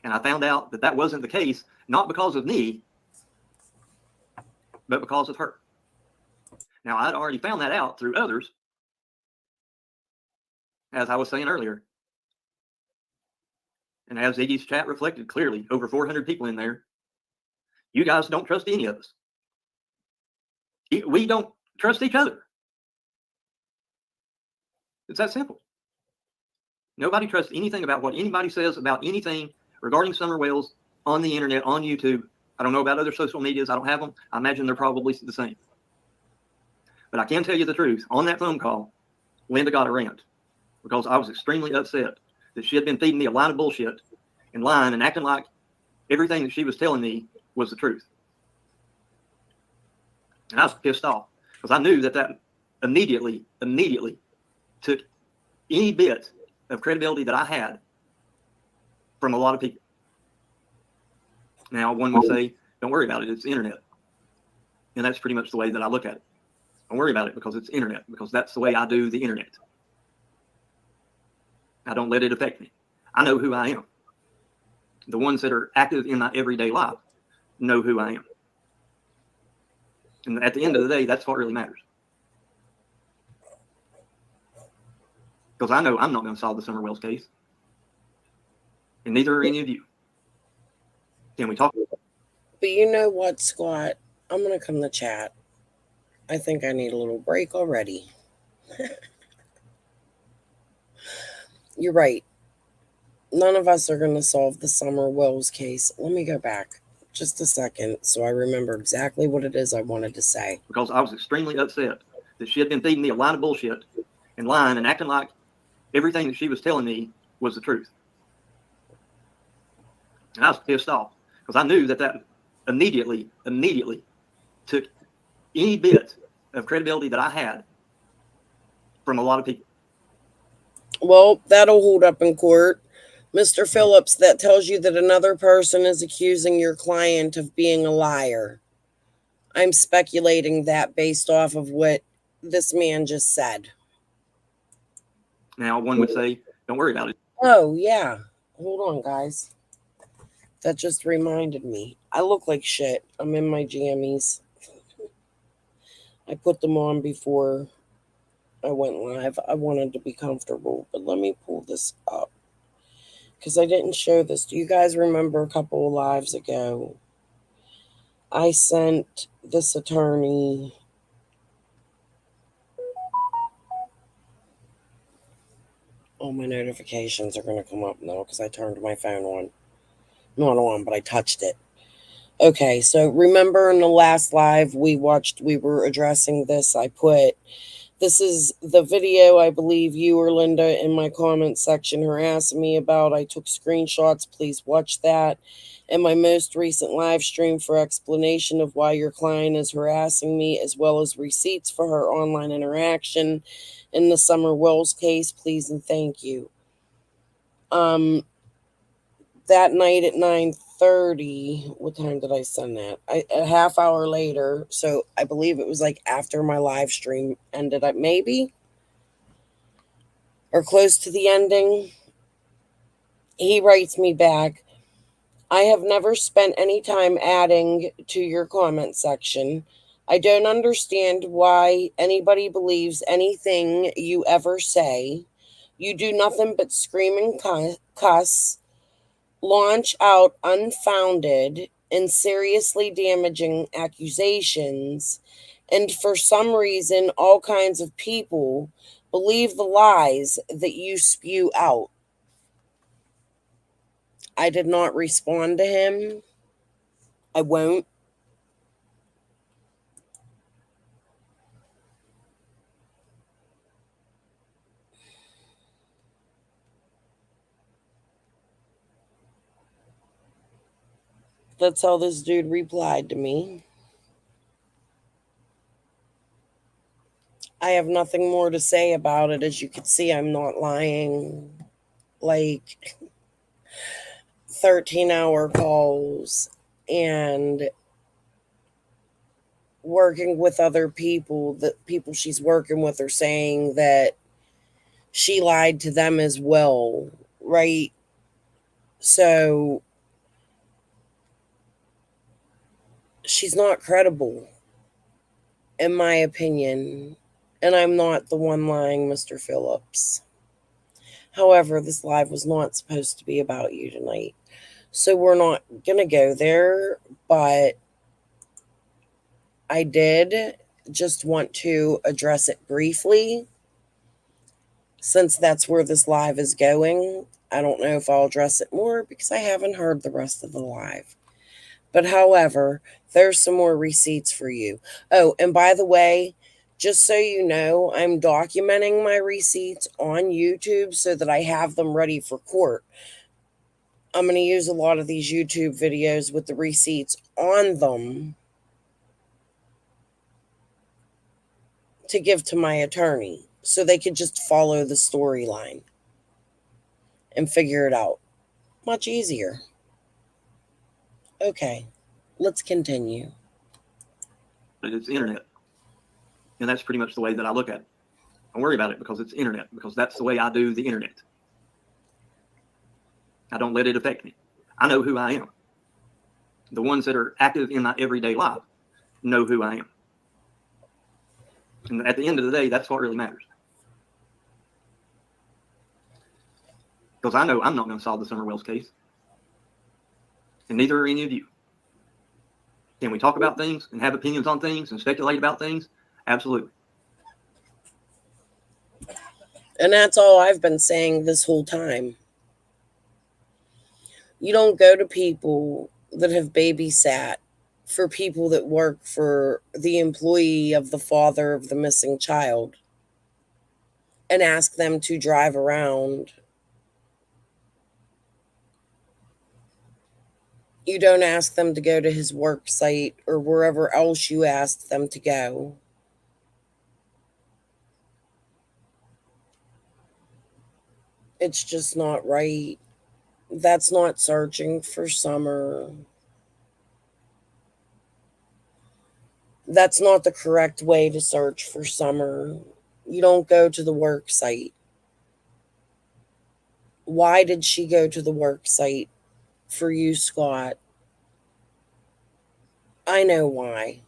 F: And I found out that that wasn't the case, not because of me, but because of her. Now, I'd already found that out through others, as I was saying earlier. And as Iggy's chat reflected clearly, over 400 people in there, you guys don't trust any of us. We don't trust each other. It's that simple. Nobody trusts anything about what anybody says about anything regarding Summer Wells on the internet, on YouTube. I don't know about other social medias. I don't have them. I imagine they're probably the same. But I can tell you the truth. On that phone call, Linda got a rant because I was extremely upset that she had been feeding me a line of bullshit and lying and acting like everything that she was telling me was the truth. And I was pissed off because I knew that immediately took any bit of credibility that I had from a lot of people. Now, one would say, don't worry about it, it's the internet. And that's pretty much the way that I look at it. Don't worry about it because it's internet, because that's the way I do the internet. I don't let it affect me. I know who I am. The ones that are active in my everyday life know who I am. And at the end of the day, that's what really matters. Because I know I'm not going to solve the Summer Wells case. And neither are any of you. Can we talk?
E: But you know what, Scott? I'm going to come to chat. I think I need a little break already. You're right. None of us are going to solve the Summer Wells case. Let me go back just a second so I remember exactly what it is I wanted to say.
F: Because I was extremely upset that she had been feeding me a line of bullshit and lying and acting like everything that she was telling me was the truth. And I was pissed off because I knew that immediately took any bit of credibility that I had from a lot of people.
E: Well, that'll hold up in court. Mr. Phillips, that tells you that another person is accusing your client of being a liar. I'm speculating that based off of what this man just said.
F: Now, one would say, don't worry about it.
E: Oh, yeah. Hold on, guys. That just reminded me. I look like shit. I'm in my jammies. I put them on before I went live. I wanted to be comfortable, but let me pull this up because I didn't show this. Do you guys remember a couple of lives ago? I sent this attorney all my notifications are going to come up now because I turned my phone on. Not on, but I touched it. Okay, so remember in the last live we were addressing this. I put, this is the video I believe you or Linda in my comment section harassing me about. I took screenshots. Please watch that. And my most recent live stream for explanation of why your client is harassing me, as well as receipts for her online interaction in the Summer Wells case. Please and thank you. That night at 9:30, what time did I send that? A half hour later, so I believe it was like after my live stream ended up, maybe, or close to the ending. He writes me back, I have never spent any time adding to your comment section. I don't understand why anybody believes anything you ever say. You do nothing but scream and cuss, launch out unfounded and seriously damaging accusations, and for some reason all kinds of people believe the lies that you spew out. I did not respond to him. I won't. That's how this dude replied to me. I have nothing more to say about it. As you can see, I'm not lying. Like 13-hour calls and working with other people. The people she's working with are saying that she lied to them as well, right? So she's not credible. in my opinion, and I'm not the one lying, Mr. Phillips. However, this live was not supposed to be about you tonight. So we're not going to go there, but I did just want to address it briefly since that's where this live is going. I don't know if I'll address it more because I haven't heard the rest of the live. But however, there's some more receipts for you. Oh, and by the way, just so you know, I'm documenting my receipts on YouTube so that I have them ready for court. I'm going to use a lot of these YouTube videos with the receipts on them to give to my attorney so they could just follow the storyline and figure it out. Much easier. Okay, let's continue.
F: It's the internet. And that's pretty much the way that I look at it. Don't worry about it because it's internet, because that's the way I do the internet. I don't let it affect me. I know who I am. The ones that are active in my everyday life know who I am. And at the end of the day, that's what really matters. Because I know I'm not going to solve the Summer Wells case. And neither are any of you. Can we talk about things and have opinions on things and speculate about things? Absolutely.
E: And that's all I've been saying this whole time. You don't go to people that have babysat for people that work for the employee of the father of the missing child and ask them to drive around. You don't ask them to go to his work site or wherever else you asked them to go. It's just not right. That's not searching for Summer. That's not the correct way to search for Summer. You don't go to the work site. Why did she go to the work site for you, Scott? I know why.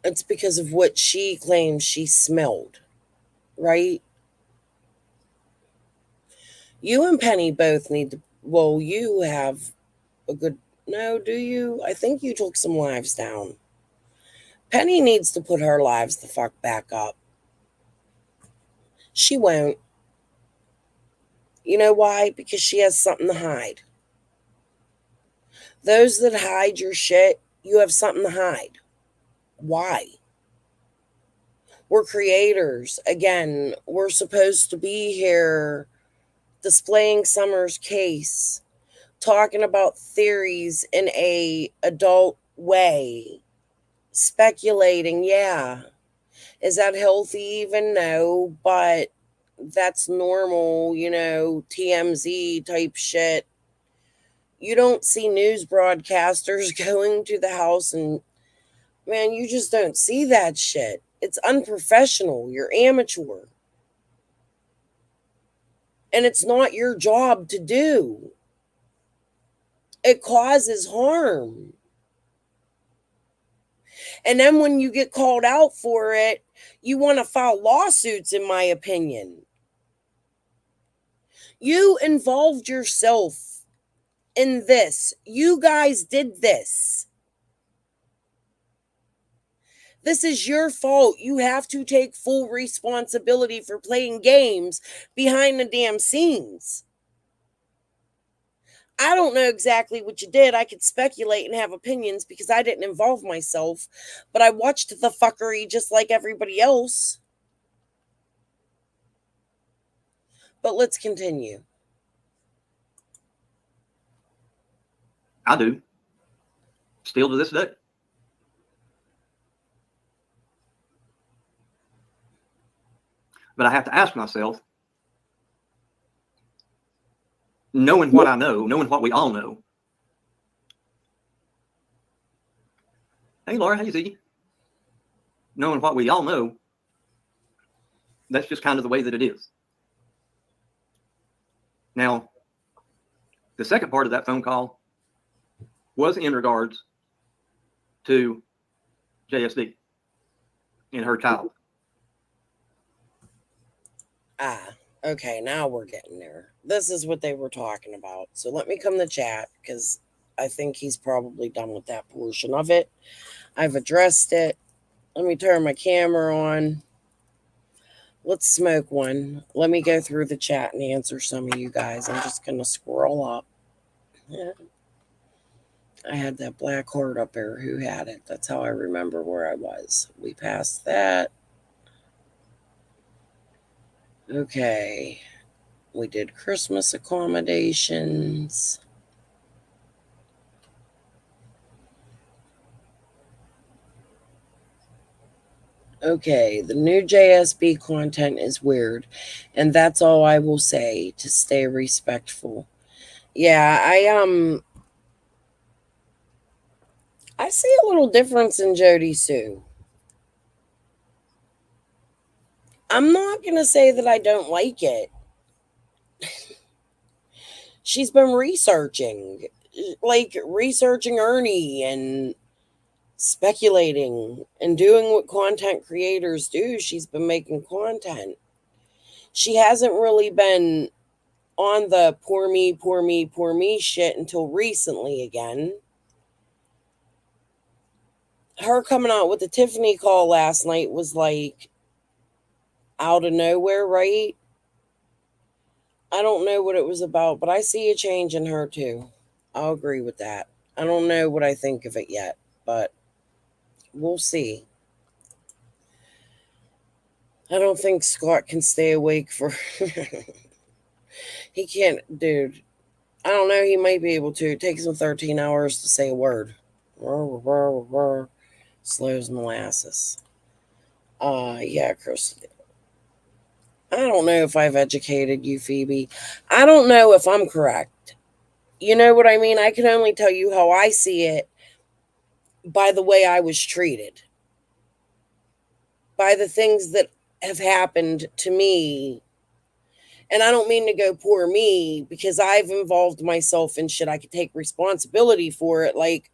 E: It's because of what she claims she smelled, right? You and Penny both need to, well, you have a good, no, do you? I think you took some lives down. Penny needs to put her lives the fuck back up. She won't. You know why? Because she has something to hide. Those that hide your shit, you have something to hide. Why? We're creators. Again, we're supposed to be here displaying Summer's case, talking about theories in a adult way, speculating, yeah. Is that healthy even? No, but that's normal, TMZ type shit. You don't see news broadcasters going to the house and, man, you just don't see that shit. It's unprofessional. You're amateur. And it's not your job to do. It causes harm. And then when you get called out for it, you want to file lawsuits, in my opinion. You involved yourself in this. You guys did this. This is your fault. You have to take full responsibility for playing games behind the damn scenes. I don't know exactly what you did. I could speculate and have opinions because I didn't involve myself, but I watched the fuckery just like everybody else. But let's continue.
F: I do. Still to this day. But I have to ask myself, knowing what I know, knowing what we all know. Hey, Laura, hey, Ziggy. Knowing what we all know, that's just kind of the way that it is. Now, the second part of that phone call was in regards to JSD. in her title.
E: Ah, okay, now we're getting there. This is what they were talking about. So let me come to chat because I think he's probably done with that portion of it. I've addressed it. Let me turn my camera on. Let's smoke one. Let me go through the chat and answer some of you guys. I'm just going to scroll up. Yeah. I had that black heart up there. Who had it? That's how I remember where I was. We passed that. Okay. We did Christmas accommodations. Okay, the new JSB content is weird, and that's all I will say to stay respectful. Yeah, I see a little difference in Jody Sue. I'm not going to say that I don't like it. She's been researching, like researching Ernie and speculating and doing what content creators do. She's been making content. She hasn't really been on the poor me, poor me, poor me shit until recently again. Her coming out with the Tiffany call last night was like out of nowhere, right? I don't know what it was about, but I see a change in her too. I'll agree with that. I don't know what I think of it yet, but we'll see. I don't think Scott can stay awake for. He can't, dude. I don't know. He might be able to. It takes him 13 hours to say a word. Slow as molasses. Yeah, Chris. I don't know if I've educated you, Phoebe. I don't know if I'm correct. You know what I mean? I can only tell you how I see it by the way I was treated, by the things that have happened to me. And I don't mean to go poor me because I've involved myself in shit. I could take responsibility for it. Like,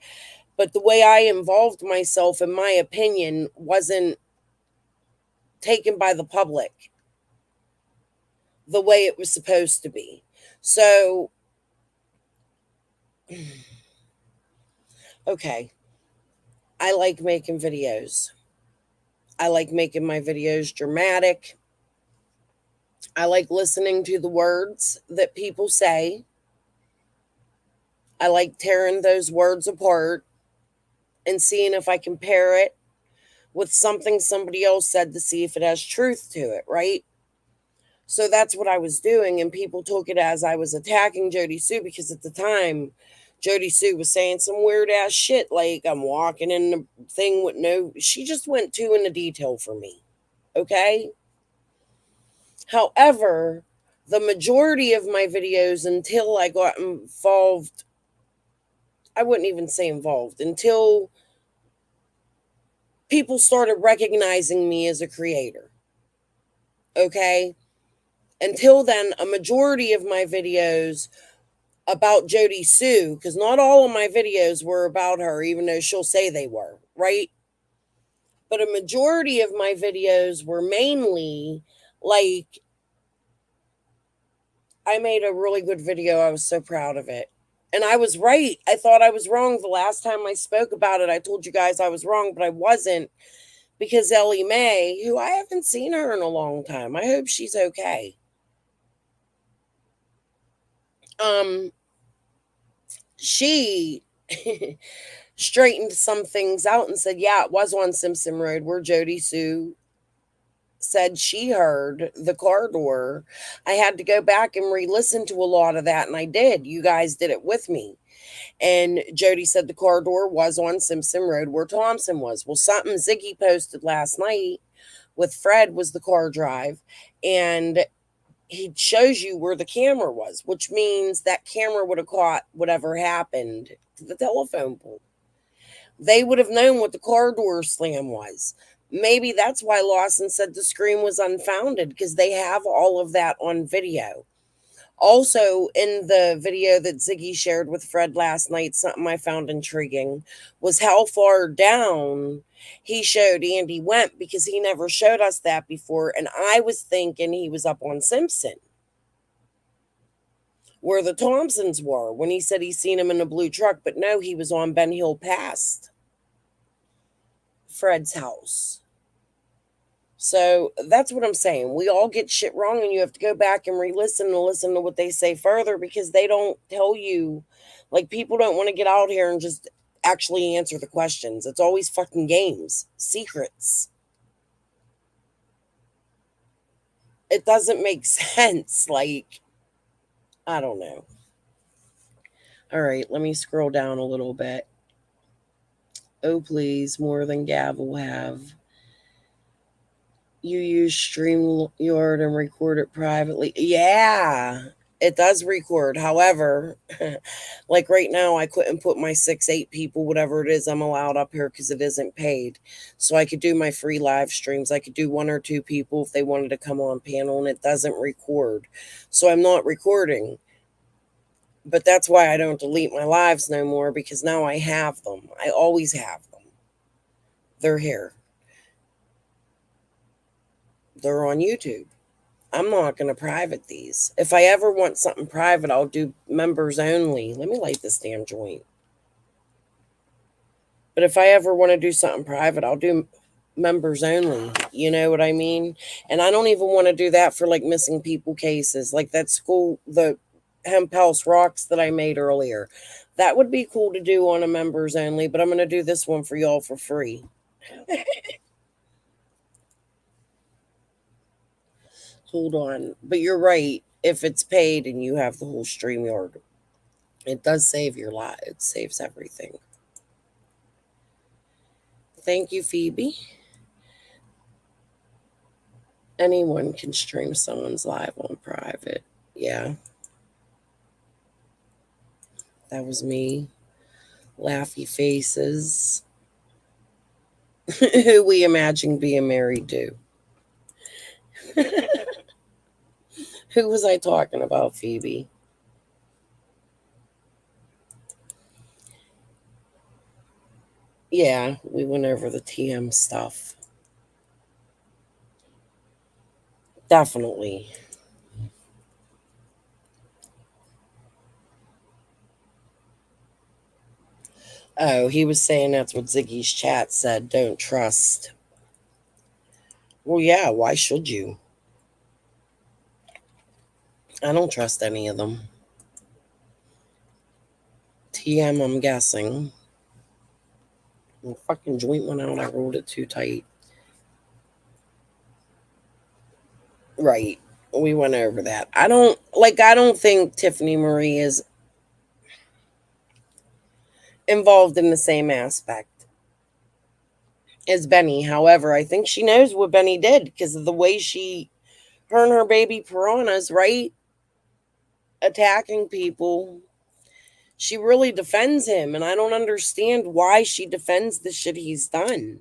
E: but the way I involved myself, in my opinion, wasn't taken by the public the way it was supposed to be. So, okay. I like making videos. I like making my videos dramatic. I like listening to the words that people say. I like tearing those words apart and seeing if I compare it with something somebody else said to see if it has truth to it, right? So that's what I was doing, and people took it as I was attacking Jody Sue because at the time, Jody Sue was saying some weird ass shit like I'm walking in the thing with no. She just went too into detail for me. Okay. However, the majority of my videos until I got involved, I wouldn't even say involved, until people started recognizing me as a creator. Okay. Until then, a majority of my videos about Jody Sue, because not all of my videos were about her, even though she'll say they were, right? But a majority of my videos were mainly like, I made a really good video. I was so proud of it. And I was right. I thought I was wrong. The last time I spoke about it, I told you guys I was wrong, but I wasn't, because Ellie Mae, who I haven't seen her in a long time, I hope she's okay. She straightened some things out and said, yeah, it was on Simpson Road where Jody Sue said she heard the car door. I had to go back and re-listen to a lot of that, and I did. You guys did it with me. And Jody said the car door was on Simpson Road where Thompson was. Well, something Ziggy posted last night with Fred was the car drive, and he shows you where the camera was, which means that camera would have caught whatever happened to the telephone pole. They would have known what the car door slam was. Maybe that's why Lawson said the scream was unfounded, because they have all of that on video. Also, in the video that Ziggy shared with Fred last night, something I found intriguing was how far down he showed Andy went, because he never showed us that before. And I was thinking he was up on Simpson, where the Thompsons were, when he said he seen him in a blue truck. But no, he was on Ben Hill past Fred's house. So that's what I'm saying. We all get shit wrong, and you have to go back and re-listen and listen to what they say further, because they don't tell you. Like, people don't want to get out here and just actually answer the questions. It's always fucking games, secrets. It doesn't make sense. Like, I don't know. All right, let me scroll down a little bit. Oh, please, more than Gav will have. You use StreamYard and record it privately. Yeah, it does record. However, like right now, I couldn't put my 6, 8 people, whatever it is, I'm allowed up here because it isn't paid. So I could do my free live streams. I could do 1 or 2 people if they wanted to come on panel, and it doesn't record. So I'm not recording. But that's why I don't delete my lives no more, because now I have them. I always have them. They're here. They're on YouTube. I'm not going to private these. If I ever want something private, I'll do members only. Let me light this damn joint. But if I ever want to do something private, I'll do members only. You know what I mean? And I don't even want to do that for like missing people cases. Like that school, the Hemp House RoCks that I made earlier. That would be cool to do on a members only, but I'm going to do this one for y'all for free. Hold on. But you're right. If it's paid and you have the whole StreamYard, it does save your life. It saves everything. Thank you, Phoebe. Anyone can stream someone's live on private. Yeah. That was me. Laughy faces. Who we imagine being married to. Who was I talking about, Phoebe? Yeah, we went over the TM stuff. Definitely. Oh, he was saying that's what Ziggy's chat said. Don't trust. Well, yeah, why should you? I don't trust any of them. TM, I'm guessing. The fucking joint went out. I rolled it too tight. Right. We went over that. I don't think Tiffany Marie is involved in the same aspect as Benny. However, I think she knows what Benny did because of the way her and her baby piranhas, right? Attacking people. She really defends him, and I don't understand why she defends the shit he's done.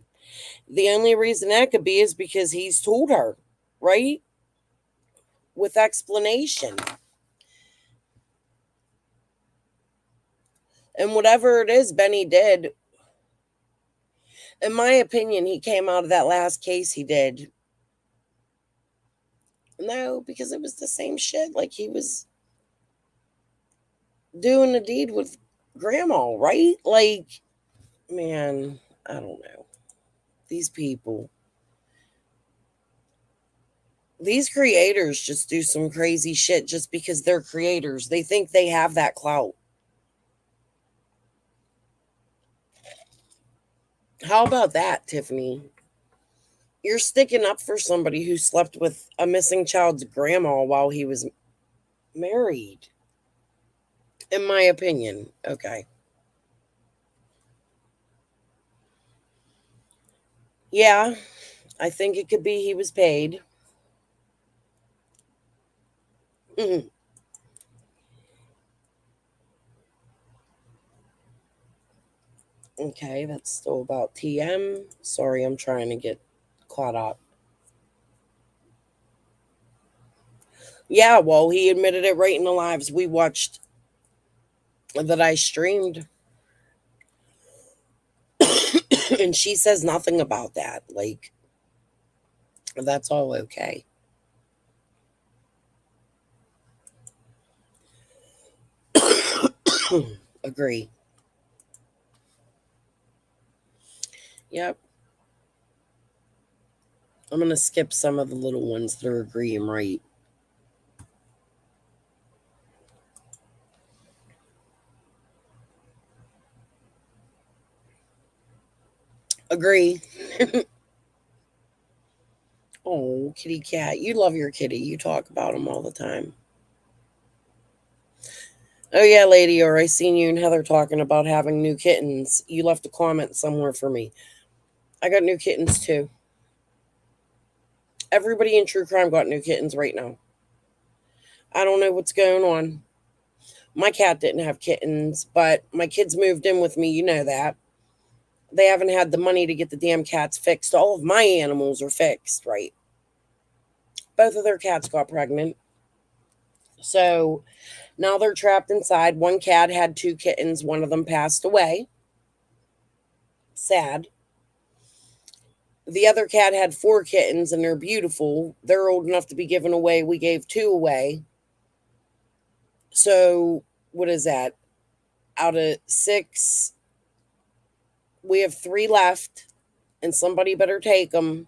E: The only reason that could be is because he's told her, right? With explanation. And whatever it is Benny did, in my opinion, he came out of that last case he did. No, because it was the same shit. Like he was doing a deed with grandma, right? Like, man, I don't know. These people. These creators just do some crazy shit just because they're creators. They think they have that clout. How about that, Tiffany? You're sticking up for somebody who slept with a missing child's grandma while he was married. In my opinion. Okay. Yeah, I think it could be he was paid. Mhm. Okay, that's still about TM. Sorry, I'm trying to get caught up. Yeah, well, he admitted it right in the lives we watched that I streamed. And she says nothing about that. Like, that's all okay. Agree. Yep. I'm going to skip some of the little ones that are agreeing right. Agree. Oh, kitty cat. You love your kitty. You talk about him all the time. Oh, yeah, lady, or I seen you and Heather talking about having new kittens. You left a comment somewhere for me. I got new kittens too. Everybody in true crime got new kittens right now. I don't know what's going on. My cat didn't have kittens, but my kids moved in with me. You know that. They haven't had the money to get the damn cats fixed. All of my animals are fixed, right? Both of their cats got pregnant. So now they're trapped inside. One cat had two kittens. One of them passed away. Sad. The other cat had four kittens and they're beautiful. They're old enough to be given away. We gave two away. So, what is that? Out of six, we have three left, and somebody better take them.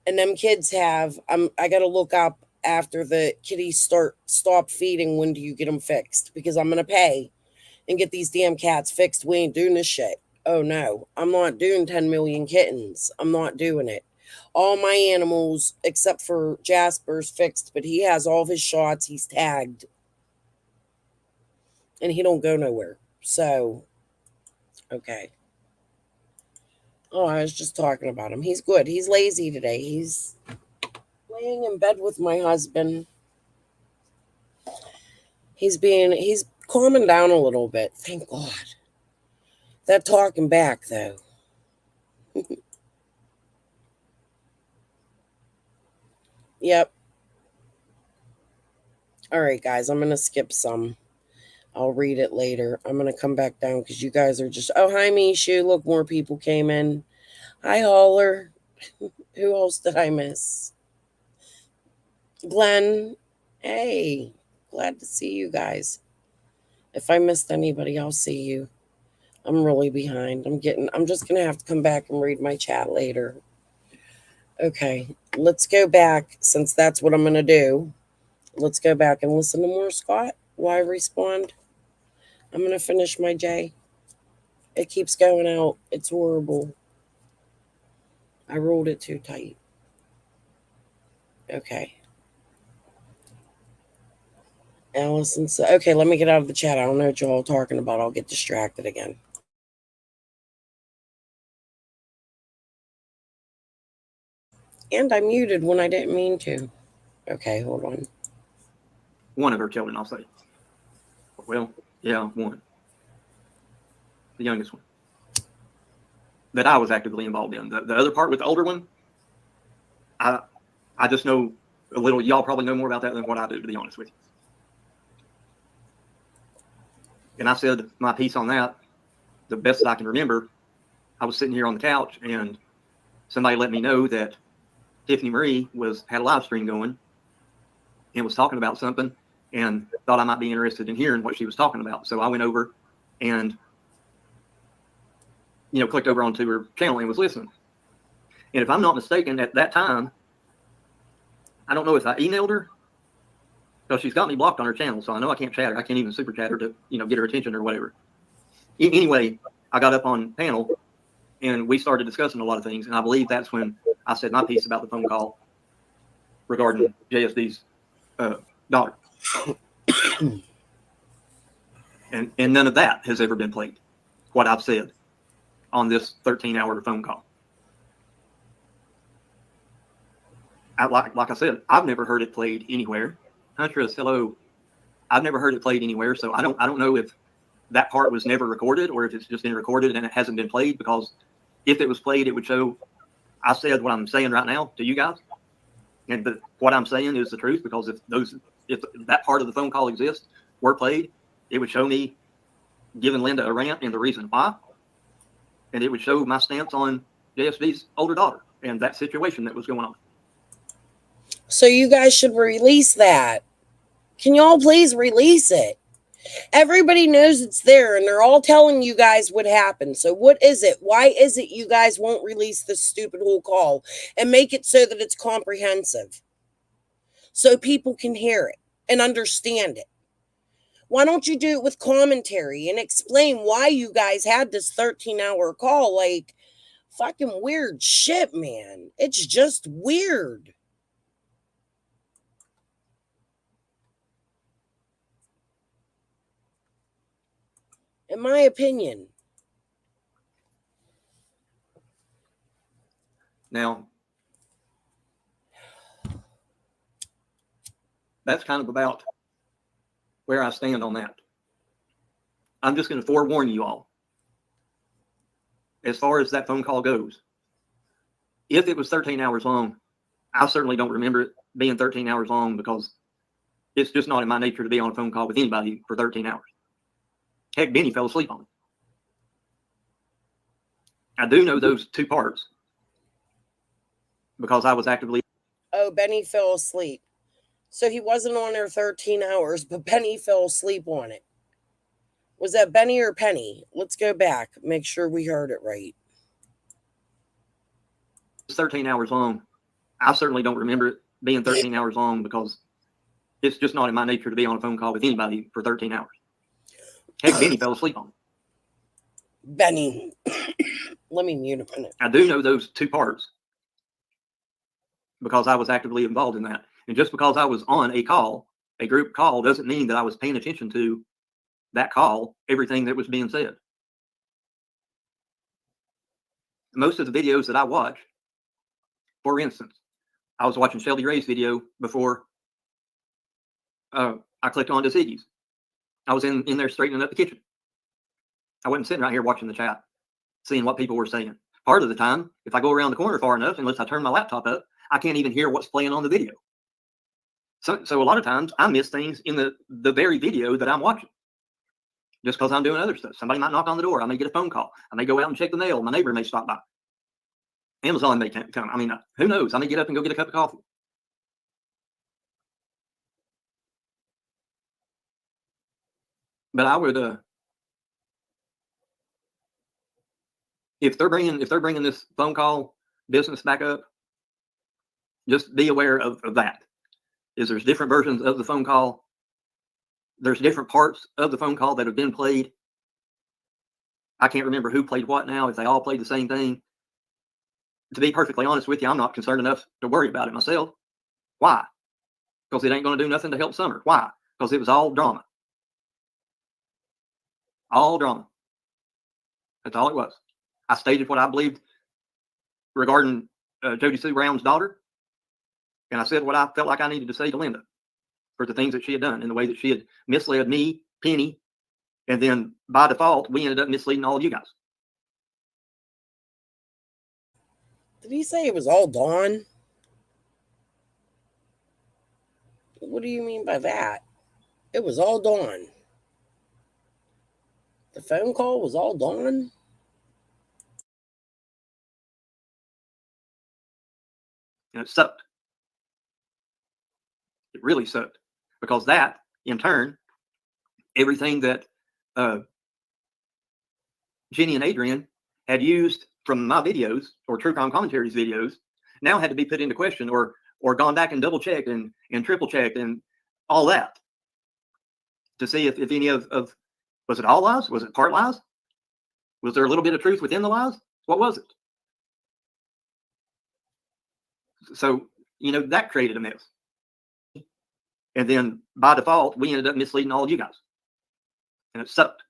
E: And them kids have, I got to look up after the kitties stop feeding, when do you get them fixed? Because I'm going to pay and get these damn cats fixed. We ain't doing this shit. Oh no, I'm not doing 10 million kittens. I'm not doing it. All my animals, except for Jasper's, fixed, but he has all of his shots. He's tagged, and he don't go nowhere. So, okay. Oh, I was just talking about him. He's good. He's lazy today. He's laying in bed with my husband. He's calming down a little bit. Thank God. That talking back though. Yep. All right, guys. I'm gonna skip some. I'll read it later. I'm gonna come back down because you guys are just. Oh, hi, Mishu. Look, more people came in. Hi, Holler. Who else did I miss? Glenn. Hey, glad to see you guys. If I missed anybody, I'll see you. I'm really behind. I'm just gonna have to come back and read my chat later. Okay, let's go back since that's what I'm gonna do. Let's go back and listen to more Scott. Why respond? I'm gonna finish my J. It keeps going out. It's horrible. I rolled it too tight. Okay. Allison said, okay, let me get out of the chat. I don't know what you're all talking about. I'll get distracted again. And I muted when I didn't mean to. Okay, hold on.
F: One of her children, I'll say. Well, yeah, one. The youngest one. That I was actively involved in. The other part with the older one, I just know a little. Y'all probably know more about that than what I do, to be honest with you. And I said my piece on that the best that I can remember. I was sitting here on the couch and somebody let me know that Tiffany Marie had a live stream going and was talking about something and thought I might be interested in hearing what she was talking about. So I went over and, clicked over onto her channel and was listening. And if I'm not mistaken, at that time, I don't know if I emailed her, because she's got me blocked on her channel. So I know I can't chat her. I can't even super chat her to, get her attention or whatever. Anyway, I got up on panel and we started discussing a lot of things. And I believe that's when I said my piece about the phone call regarding JSD's daughter. and none of that has ever been played, what I've said on this 13-hour phone call. Like I said, I've never heard it played anywhere. Huntress, hello. I've never heard it played anywhere, so I don't know if that part was never recorded or if it's just been recorded and it hasn't been played, because if it was played, it would show I said what I'm saying right now to you guys. But what I'm saying is the truth, because if that part of the phone call exists, were played, it would show me giving Linda a rant and the reason why, and it would show my stance on JSB's older daughter and that situation that was going on.
E: So you guys should release that. Can y'all please release it? Everybody knows it's there and they're all telling you guys what happened. So what is it? Why is it you guys won't release this stupid whole call and make it so that it's comprehensive? So people can hear it and understand it. Why don't you do it with commentary and explain why you guys had this 13-hour call? Like, fucking weird shit, man. It's just weird. In my opinion.
F: Now, that's kind of about where I stand on that. I'm just going to forewarn you all. As far as that phone call goes, if it was 13 hours long, I certainly don't remember it being 13 hours long, because it's just not in my nature to be on a phone call with anybody for 13 hours. Heck, Benny fell asleep on it. I do know those two parts because I was actively.
E: Oh, Benny fell asleep. So he wasn't on there 13 hours, but Benny fell asleep on it. Was that Benny or Penny? Let's go back. Make sure we heard it right.
F: 13 hours long. I certainly don't remember it being 13 hours long, because it's just not in my nature to be on a phone call with anybody for 13 hours. Heck, Benny fell asleep on it.
E: Benny. Let me mute a minute.
F: I do know those two parts because I was actively involved in that. And just because I was on a call, a group call, doesn't mean that I was paying attention to that call, everything that was being said. Most of the videos that I watch, for instance, I was watching Shelby Ray's video before I clicked on to Ziggy's. I was in there straightening up the kitchen. I wasn't sitting right here watching the chat, seeing what people were saying. Part of the time, if I go around the corner far enough, unless I turn my laptop up, I can't even hear what's playing on the video. So a lot of times I miss things in the very video that I'm watching, just because I'm doing other stuff. Somebody might knock on the door. I may get a phone call. I may go out and check the mail. My neighbor may stop by. Amazon may come. I mean, who knows? I may get up and go get a cup of coffee. But I would, if they're bringing this phone call business back up, just be aware of that. There's different versions of the phone call. There's different parts of the phone call that have been played. I can't remember who played what now, if they all played the same thing. To be perfectly honest with you, I'm not concerned enough to worry about it myself. Why? Because it ain't going to do nothing to help Summer. Why? Because it was all drama. All drama. That's all it was. I stated what I believed regarding Jody Sue Brown's daughter, and I said what I felt like I needed to say to Linda for the things that she had done and the way that she had misled me, Penny, and then by default, we ended up misleading all of you guys.
E: Did he say it was all Dawn? What do you mean by that? It was all Dawn. The phone call was all Dawn?
F: And it sucked. It really sucked, because that, in turn, everything that Jenny and Adrian had used from my videos or True Crime Commentaries videos now had to be put into question, or gone back and double checked and triple checked and all that to see if any of was it all lies? Was it part lies? Was there a little bit of truth within the lies? What was it? So, that created a mess. And then by default, we ended up misleading all of you guys. And it sucked.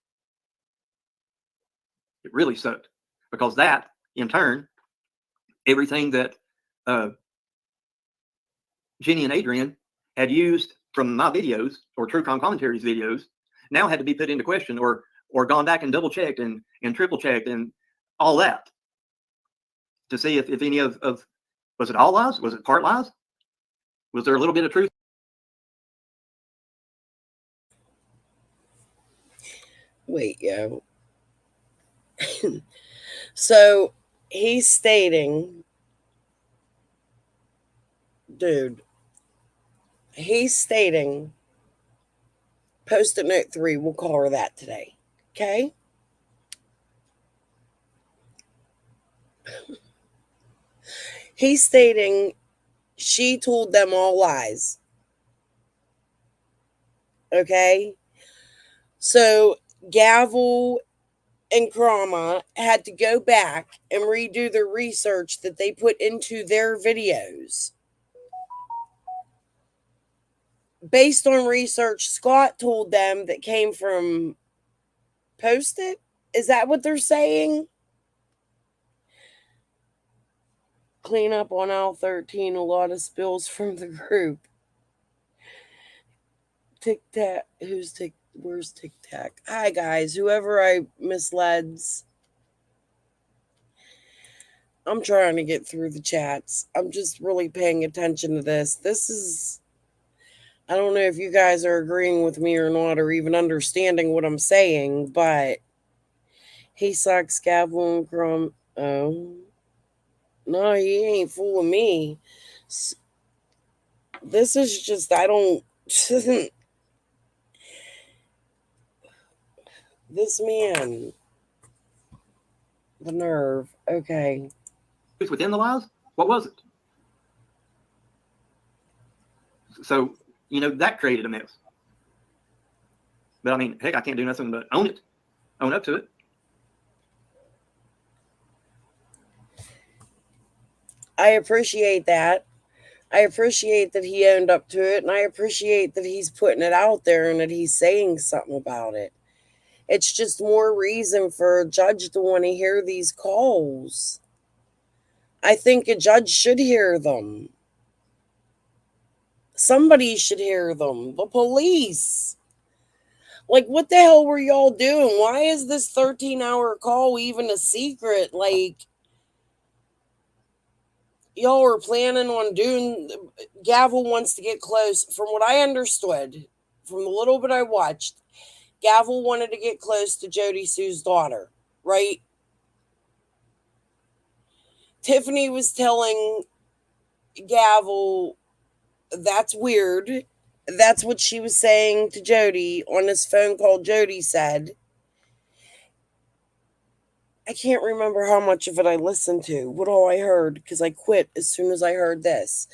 F: It really sucked, because that, in turn, everything that Jenny and Adrian had used from my videos or True Crime Commentaries videos now had to be put into question, or gone back and double checked and triple checked and all that to see if any of was it all lies? Was it part lies? Was there a little bit of truth?
E: Wait, yo. So he's stating, dude, he's stating, Post-it note 3, we'll call her that today. Okay? He's stating she told them all lies. Okay? So Gavel and Krama had to go back and redo the research that they put into their videos. Based on research Scott told them that came from Post-it? Is that what they're saying? Clean up on aisle 13, a lot of spills from the group. Tic Tac, where's Tic Tac? Hi guys, whoever I misleds. I'm trying to get through the chats. I'm just really paying attention to this. I don't know if you guys are agreeing with me or not, or even understanding what I'm saying, but he sucks, Gavel and Crumb. Oh, no, he ain't fooling me. This is just, I don't. This man, the nerve. Okay.
F: Within the lies? What was it? So, that created a mess. But I mean, heck, I can't do nothing but own it. Own up to it.
E: I appreciate that. I appreciate that he owned up to it, and I appreciate that he's putting it out there and that he's saying something about it. It's just more reason for a judge to want to hear these calls. I think a judge should hear them. Somebody should hear them. The police. Like, what the hell were y'all doing? Why is this 13-hour call even a secret? Like, y'all were planning on doing. Gavel wants to get close. From what I understood, from the little bit I watched, Gavel wanted to get close to Jody Sue's daughter, right? Tiffany was telling Gavel, that's weird. That's what she was saying to Jody on this phone call. Jody said, I can't remember how much of it I listened to, what all I heard, because I quit as soon as I heard this.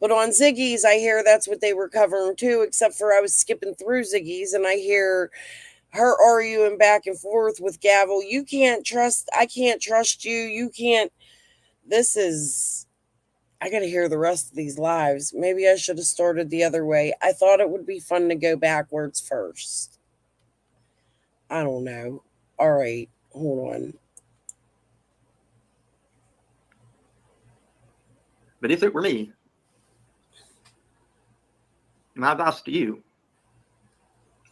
E: But on Ziggy's, I hear that's what they were covering too, except for I was skipping through Ziggy's and I hear her arguing back and forth with Gavel. I can't trust you. You can't. I got to hear the rest of these lives. Maybe I should have started the other way. I thought it would be fun to go backwards first. I don't know. All right, hold on.
F: But if it were me, my advice to you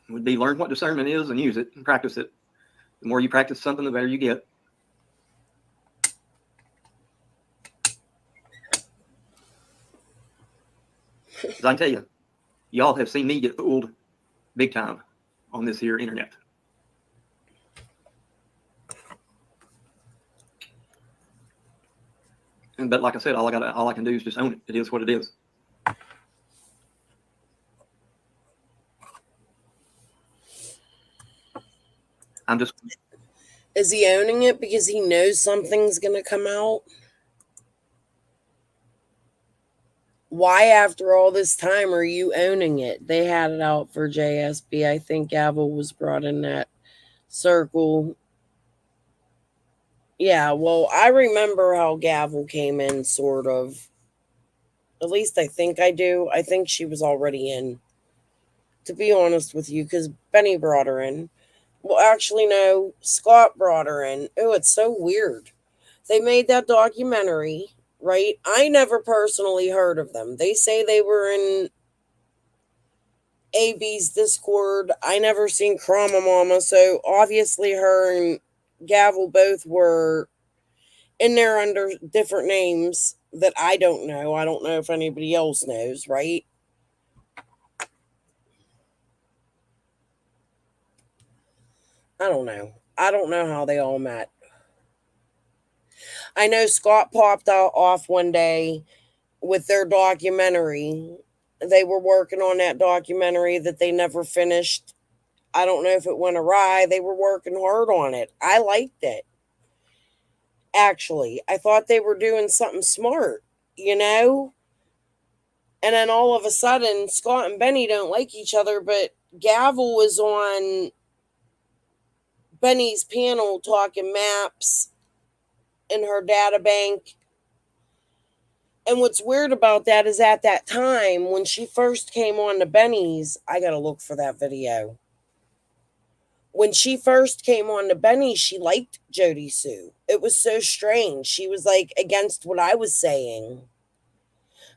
F: would be learn what discernment is and use it and practice it. The more you practice something, the better you get. As I can tell you, y'all have seen me get fooled big time on this here internet. But like I said, all I can do is just own it. It is what it is.
E: Is he owning it because he knows something's going to come out? Why, after all this time, are you owning it? They had it out for JSB. I think Gavel was brought in that circle. Yeah, well, I remember how Gavel came in, sort of. At least I think I do. I think she was already in, to be honest with you, because Benny brought her in. Well, actually, no, Scott brought her in. Oh, it's so weird. They made that documentary, right? I never personally heard of them. They say they were in AB's Discord. I never seen Krama Mama, so obviously her and Gavel both were in there under different names that I don't know. I don't know if anybody else knows, right? I don't know. I don't know how they all met. I know Scott popped out off one day with their documentary. They were working on that documentary that they never finished. I don't know if it went awry. They were working hard on it. I liked it. Actually, I thought they were doing something smart, you know? And then all of a sudden, Scott and Benny don't like each other, but Gavel was on Benny's panel talking maps in her data bank. And what's weird about that is at that time, when she first came on to Benny's, I got to look for that video. When she first came on to Benny, she liked Jody Sue. It was so strange. She was like against what I was saying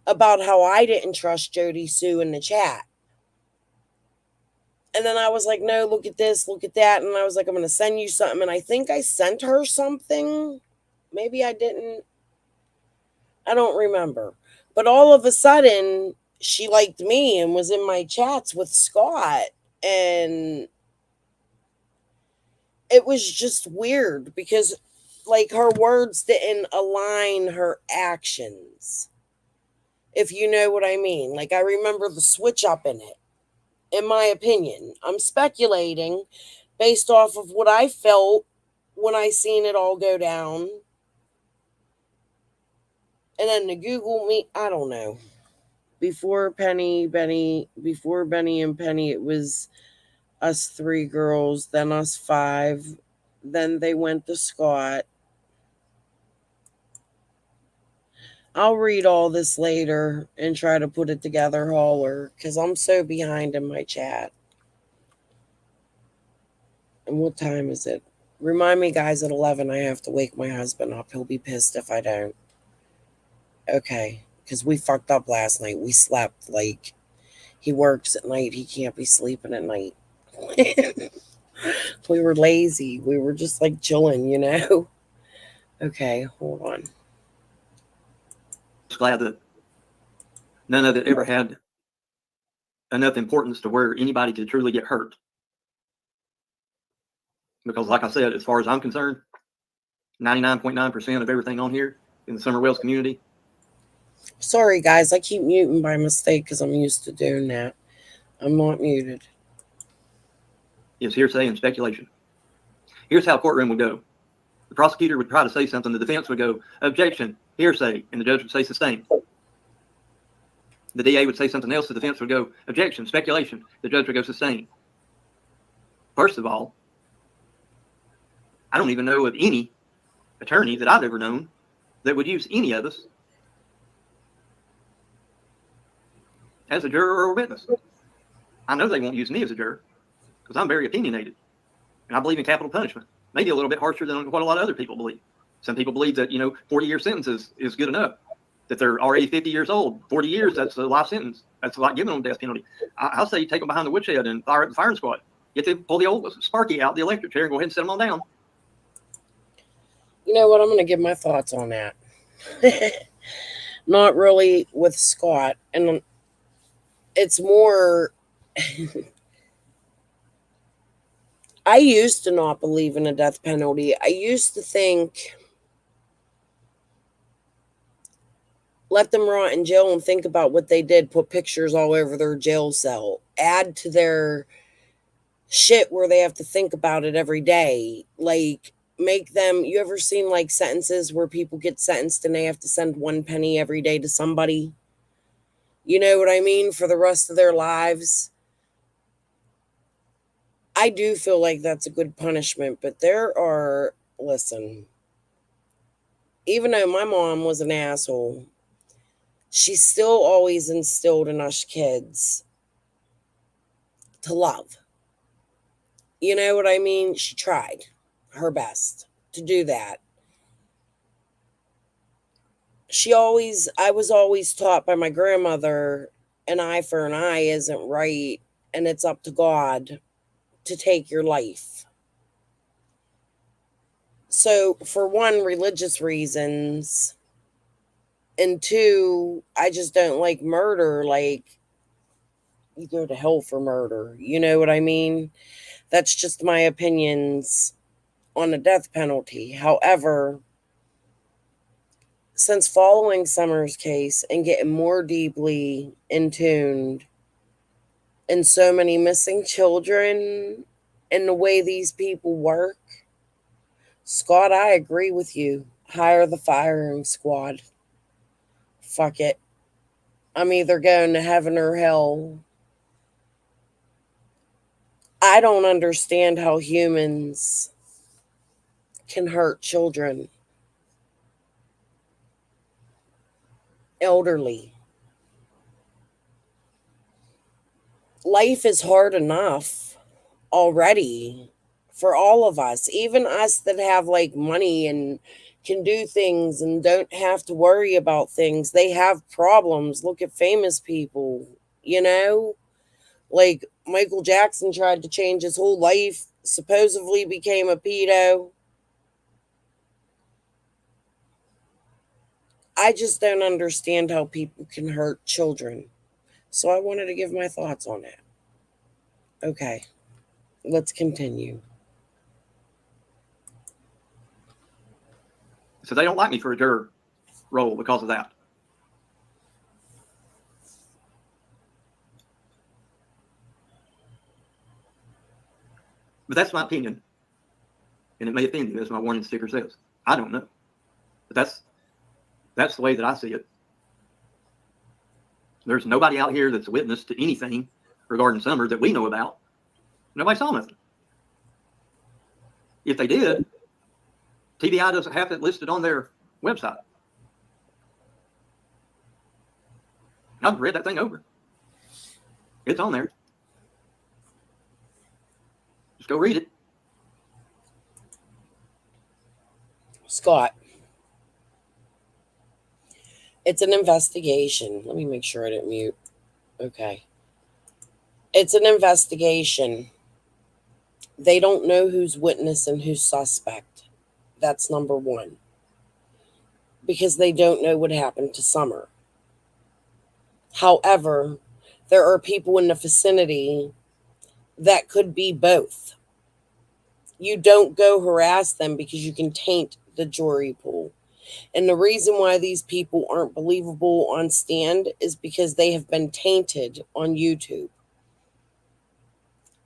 E: about how I didn't trust Jody Sue in the chat. And then I was like, no, look at this, look at that. And I was like, I'm going to send you something. And I think I sent her something. Maybe I didn't. I don't remember. But all of a sudden, she liked me and was in my chats with Scott. And it was just weird because, like, her words didn't align her actions. If you know what I mean. Like, I remember the switch up in it. In my opinion, I'm speculating based off of what I felt when I seen it all go down. And then the Google Meet, I don't know. Before Benny and Penny, it was us 3 girls, then us 5. Then they went to Scott. I'll read all this later and try to put it together, Holler, because I'm so behind in my chat. And what time is it? Remind me, guys, at 11, I have to wake my husband up. He'll be pissed if I don't. Okay, because we fucked up last night. We slept like he works at night. He can't be sleeping at night. We were lazy. We were just like chilling, you know? Okay, hold on.
F: Glad that none of it ever had enough importance to where anybody could truly get hurt. Because like I said, as far as I'm concerned, 99.9% of everything on here in the Summer Wells community.
E: Sorry, guys. I keep muting by mistake because I'm used to doing that. I'm not muted.
F: Is hearsay and speculation. Here's how a courtroom would go. The prosecutor would try to say something. The defense would go, objection, hearsay, and the judge would say sustained. The DA would say something else. The defense would go, objection, speculation. The judge would go sustained. First of all, I don't even know of any attorney that I've ever known that would use any of us as a juror or a witness. I know they won't use me as a juror because I'm very opinionated and I believe in capital punishment. Maybe a little bit harsher than what a lot of other people believe. Some people believe that, 40-year sentences is good enough, that they're already 50 years old. 40 years, that's a life sentence. That's like giving them death penalty. I'll say you take them behind the woodshed and fire up the firing squad. Get to pull the old Sparky out, the electric chair, and go ahead and set them on down.
E: You know what? I'm going to give my thoughts on that. Not really with Scott. And it's more... I used to not believe in a death penalty. I used to think, let them rot in jail and think about what they did. Put pictures all over their jail cell. Add to their shit where they have to think about it every day. Like, make them... You ever seen, like, sentences where people get sentenced and they have to send 1 penny every day to somebody? You know what I mean? For the rest of their lives. I do feel like that's a good punishment, but there are... Listen, even though my mom was an asshole, she still always instilled in us kids to love. You know what I mean? She tried her best to do that. I was always taught by my grandmother, an eye for an eye isn't right, and it's up to God to take your life. So, for one, religious reasons, and two, I just don't like murder. Like, you go to hell for murder. You know what I mean? That's just my opinions on the death penalty. However, since following Summer's case and getting more deeply in tuned in so many missing children and the way these people work, Scott, I agree with you. Hire the firing squad. Fuck it. I'm either going to heaven or hell. I don't understand how humans can hurt children, elderly. Life is hard enough already for all of us, even us that have like money and can do things and don't have to worry about things. They have problems. Look at famous people, you know? Like Michael Jackson tried to change his whole life, supposedly became a pedo. I just don't understand how people can hurt children. So I wanted to give my thoughts on it. Okay, let's continue.
F: So they don't like me for a juror role because of that. But that's my opinion. And it may offend you, as my warning sticker says. I don't know. But that's the way that I see it. There's nobody out here that's a witness to anything regarding Summers that we know about. Nobody saw nothing. If they did, TBI doesn't have it listed on their website. I've read that thing over. It's on there. Just go read it.
E: Scott, it's an investigation. Let me make sure I didn't mute. Okay. It's an investigation. They don't know who's witness and who's suspect. That's number one. Because they don't know what happened to Summer. However, there are people in the vicinity that could be both. You don't go harass them because you can taint the jury pool. And the reason why these people aren't believable on stand is because they have been tainted on YouTube.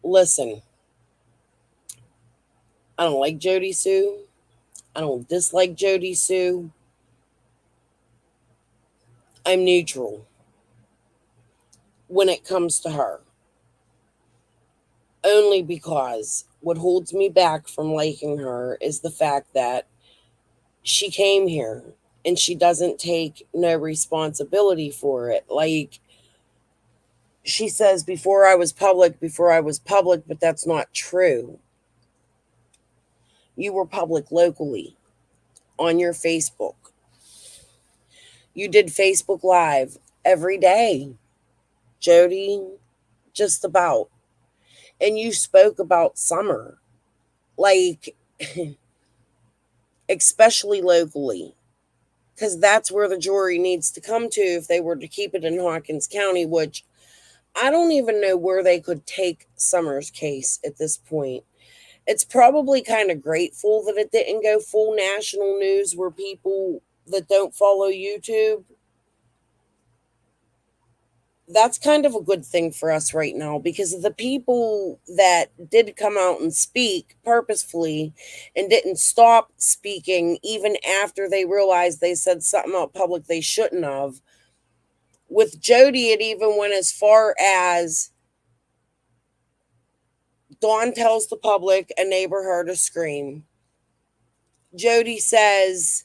E: Listen, I don't like Jody Sue. I don't dislike Jody Sue. I'm neutral when it comes to her. Only because what holds me back from liking her is the fact that she came here and she doesn't take no responsibility for it. Like, she says, before I was public, but that's not true. You were public locally on your Facebook. You did Facebook Live every day, Jody, just about. And you spoke about Summer, like, especially locally, because that's where the jury needs to come to if they were to keep it in Hawkins County, which I don't even know where they could take Summer's case at this point. It's probably kind of grateful that it didn't go full national news where people that don't follow YouTube. That's kind of a good thing for us right now, because the people that did come out and speak purposefully and didn't stop speaking even after they realized they said something out public they shouldn't have. With Jody, it even went as far as Dawn tells the public a neighbor heard a scream. Jody says,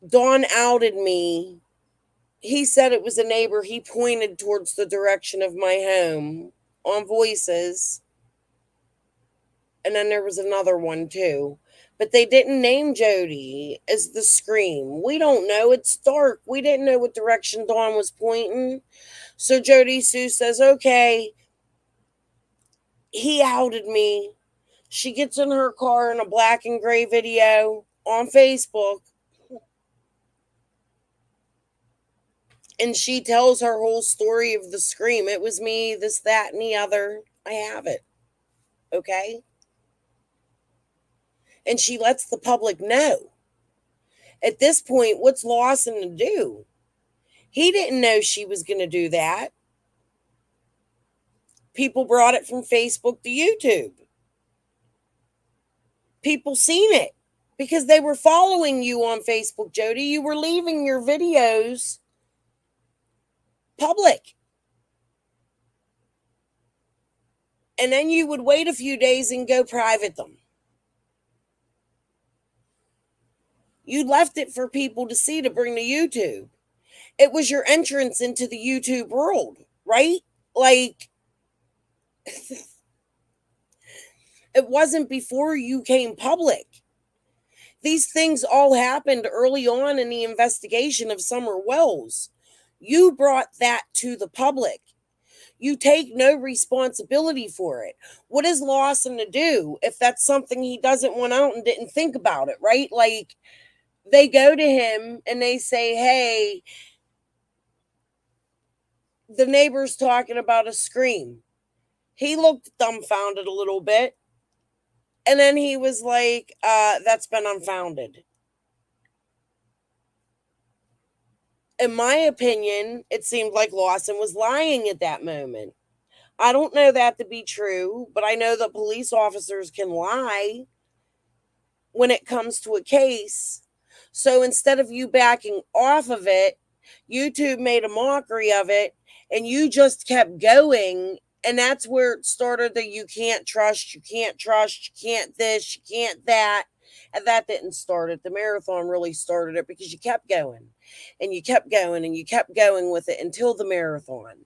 E: Dawn outed me. He said it was a neighbor. He pointed towards the direction of my home on Voices. And then there was another one too. But they didn't name Jody as the scream. We don't know. It's dark. We didn't know what direction Dawn was pointing. So Jody Sue says, okay, he outed me. She gets in her car in a black and gray video on Facebook, and she tells her whole story of the scream. It was me, this, that, and the other. I have it. Okay? And she lets the public know. At this point, what's Lawson to do? He didn't know she was going to do that. People brought it from Facebook to YouTube. People seen it because they were following you on Facebook, Jody. You were leaving your videos public. And then you would wait a few days and go private them. You left it for people to see, to bring to YouTube. It was your entrance into the YouTube world, right? Like, it wasn't before you came public. These things all happened early on in the investigation of Summer Wells. You brought that to the public. You take no responsibility for it. What is Lawson to do if that's something he doesn't want out and didn't think about it, right? Like, they go to him and they say, hey, the neighbor's talking about a scream. He looked dumbfounded a little bit. And then he was like, that's been unfounded. In my opinion, it seemed like Lawson was lying at that moment. I don't know that to be true, but I know that police officers can lie when it comes to a case. So instead of you backing off of it, YouTube made a mockery of it, and you just kept going. And that's where it started, that you can't trust, you can't this, you can't that. And that didn't start it. The marathon really started it because you kept going and you kept going and you kept going with it until the marathon.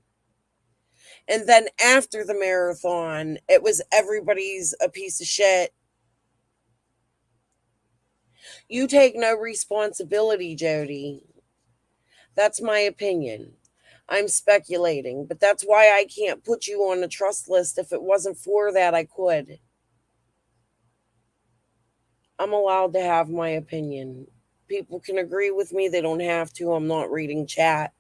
E: And then after the marathon, it was everybody's a piece of shit. You take no responsibility, Jody. That's my opinion. I'm speculating, but that's why I can't put you on a trust list. If it wasn't for that, I could. I'm allowed to have my opinion. People can agree with me. They don't have to. I'm not reading chat.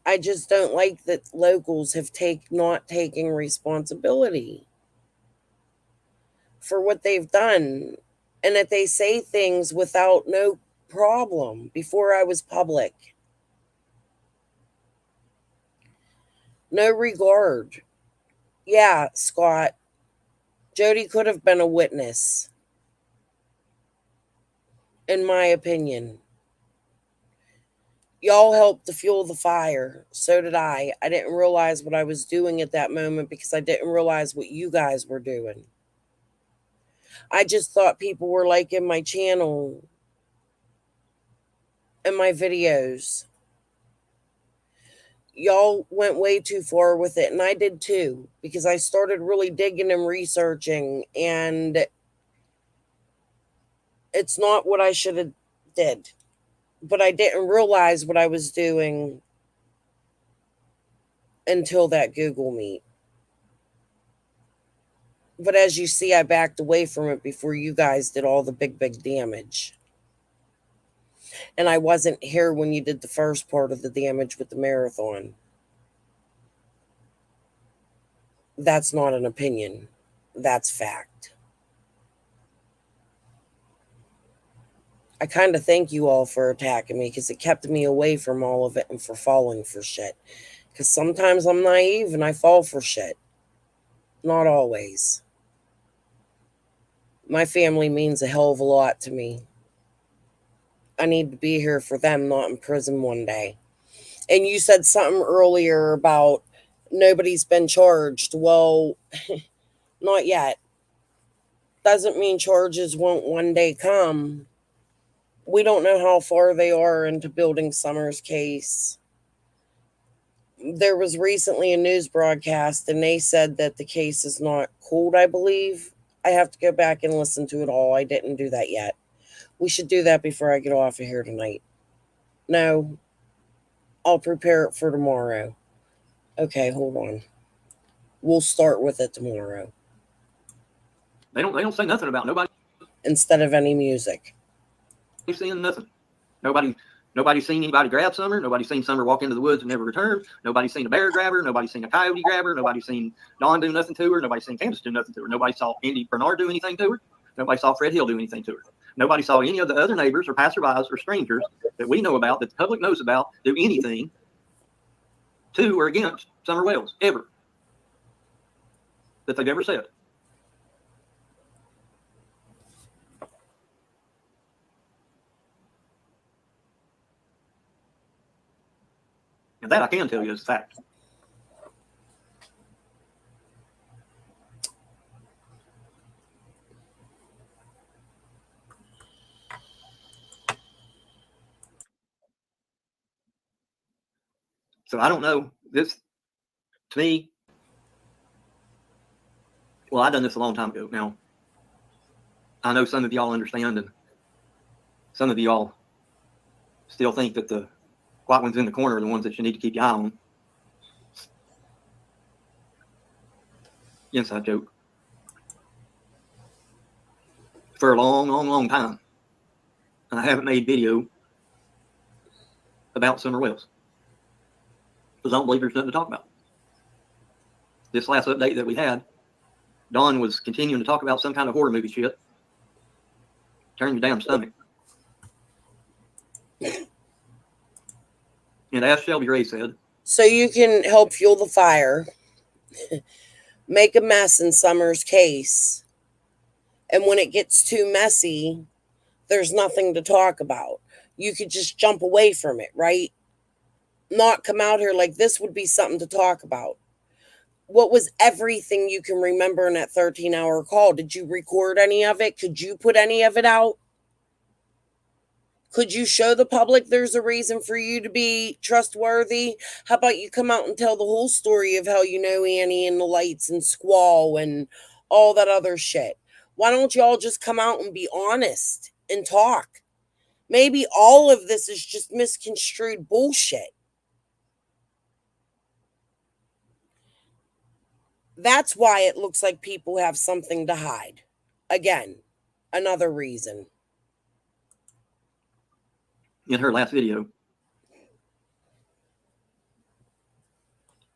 E: I just don't like that locals have not taken responsibility for what they've done, and that they say things without no problem before I was public. No regard. Yeah, Scott. Jody could have been a witness, in my opinion. Y'all helped to fuel the fire. So did I. I didn't realize what I was doing at that moment because I didn't realize what you guys were doing. I just thought people were liking my channel and my videos. Y'all went way too far with it, and I did too, because I started really digging and researching, and it's not what I should have did. But I didn't realize what I was doing until that Google Meet. But as you see, I backed away from it before you guys did all the big damage. And I wasn't here when you did the first part of the damage with the marathon. That's not an opinion. That's fact. I kind of thank you all for attacking me because it kept me away from all of it and for falling for shit. Because sometimes I'm naive and I fall for shit. Not always. My family means a hell of a lot to me. I need to be here for them, not in prison one day. And you said something earlier about nobody's been charged. Well, not yet. Doesn't mean charges won't one day come. We don't know how far they are into building Summer's case. There was recently a news broadcast, and they said that the case is not cold, I believe. I have to go back and listen to it all. I didn't do that yet. We should do that before I get off of here tonight. No, I'll prepare it for tomorrow. Okay, hold on. We'll start with it tomorrow
F: They don't say nothing about nobody
E: instead of any music.
F: seeing nothing. Nobody's seen anybody grab Summer. Nobody's seen Summer walk into the woods and never return. Nobody's seen a bear grab her. Nobody's seen a coyote grab her. Nobody's seen Dawn do nothing to her. Nobody's seen Candace do nothing to her. Nobody saw Andy Bernard do anything to her. Nobody saw Fred Hill do anything to her. Nobody saw any of the other neighbors or passerbys or strangers that we know about, that the public knows about, do anything to or against Summer Wells, ever, that they've ever said. And that I can tell you is a fact. So I don't know. This, to me, well, I done this a long time ago. Now, I know some of y'all understand, and some of y'all still think that the white ones in the corner are the ones that you need to keep your eye on. Inside joke. For a long, long, long time, I haven't made video about Summer Wells because I don't believe there's nothing to talk about. This last update that we had, Dawn was continuing to talk about some kind of horror movie shit. Turn your damn stomach. And as Shelby Ray said,
E: So you can help fuel the fire, make a mess in Summer's case, and when it gets too messy, there's nothing to talk about. You could just jump away from it, right? Not come out here like this would be something to talk about. What was everything you can remember in that 13-hour call? Did you record any of it? Could you put any of it out? Could you show the public there's a reason for you to be trustworthy? How about you come out and tell the whole story of how you know Annie and the lights and Squall and all that other shit? Why don't y'all just come out and be honest and talk? Maybe all of this is just misconstrued bullshit. That's why it looks like people have something to hide. Again, another reason.
F: in her last video,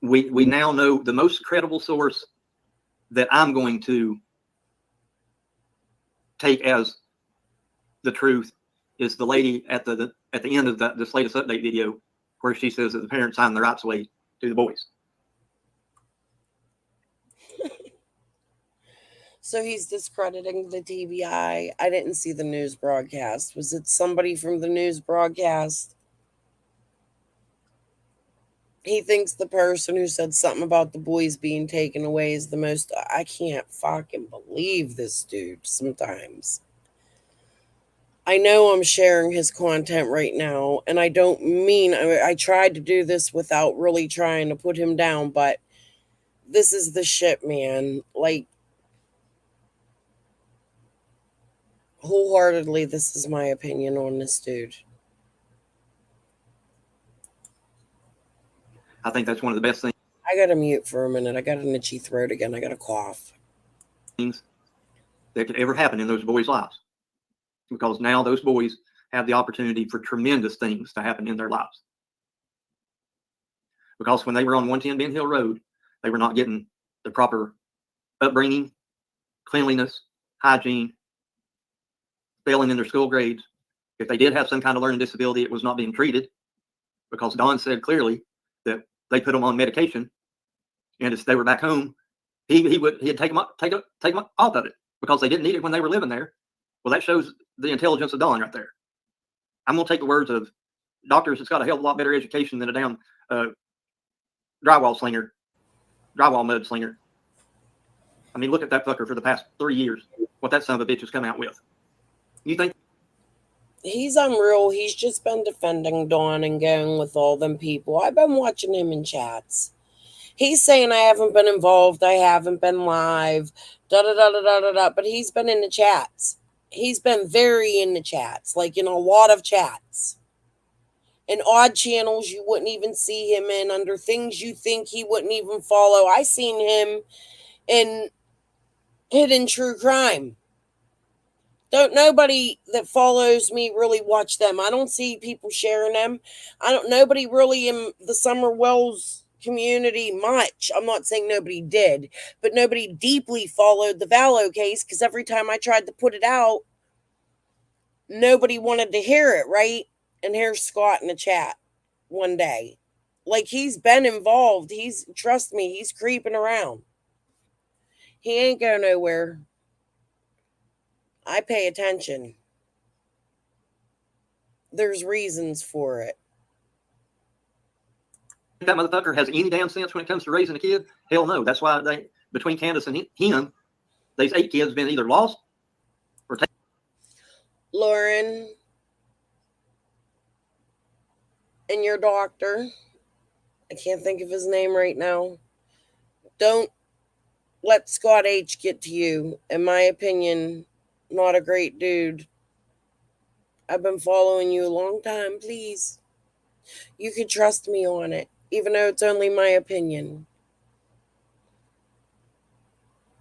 F: we now know the most credible source that I'm going to take as the truth is the lady at the end of this latest update video, where she says that the parents signed the rights away to the boys.
E: So he's discrediting the TBI. I didn't see the news broadcast. Was it somebody from the news broadcast? He thinks the person who said something about the boys being taken away is the most... I can't fucking believe this dude sometimes. I know I'm sharing his content right now, and I don't mean... I tried to do this without really trying to put him down, but this is the shit, man. Like, wholeheartedly, this is my opinion on this dude.
F: I think that's one of the best things
E: I gotta mute for a minute. I got an itchy throat again. I got a cough.
F: that could ever happen in those boys' lives, because now those boys have the opportunity for tremendous things to happen in their lives. Because when they were on 110 Ben Hill Road, they were not getting the proper upbringing, cleanliness, hygiene, failing in their school grades. If they did have some kind of learning disability, it was not being treated, because Don said clearly that they put them on medication, and if they were back home, he'd take them off of it because they didn't need it when they were living there. Well, that shows the intelligence of Don right there. I'm gonna take the words of doctors that's got a hell of a lot better education than a damn drywall mud slinger. I mean, look at that fucker for the past 3 years. What that son of a bitch has come out with. You think?
E: He's unreal. He's just been defending Dawn and going with all them people. I've been watching him in chats. He's saying I haven't been involved. I haven't been live. Da-da-da-da-da-da-da. But he's been in the chats. He's been very in the chats. Like in a lot of chats. In odd channels you wouldn't even see him in, under things you think he wouldn't even follow. I seen him in hidden true crime. Don't nobody that follows me really watch them. I don't see people sharing them. Nobody really in the Summer Wells community much. I'm not saying nobody did, but nobody deeply followed the Vallow case, because every time I tried to put it out, nobody wanted to hear it, right? And here's Scott in the chat one day. Like, he's been involved. Trust me, he's creeping around. He ain't go nowhere. I pay attention. There's reasons for it.
F: That motherfucker has any damn sense when it comes to raising a kid? Hell no. That's why between Candace and him, these 8 kids been either lost or taken.
E: Lauren and your doctor, I can't think of his name right now. Don't let Scott H get to you. In my opinion, not a great dude. I've been following you a long time. Please. You can trust me on it, even though it's only my opinion.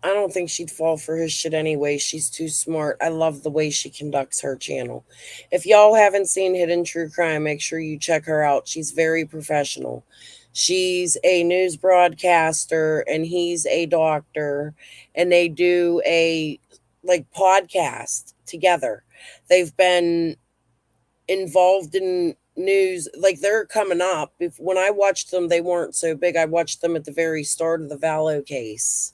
E: I don't think she'd fall for his shit anyway. She's too smart. I love the way she conducts her channel. If y'all haven't seen Hidden True Crime, make sure you check her out. She's very professional. She's a news broadcaster and he's a doctor, and they do a podcast together. They've been involved in news, like they're coming up. When I watched them, they weren't so big. I watched them at the very start of the Vallow case.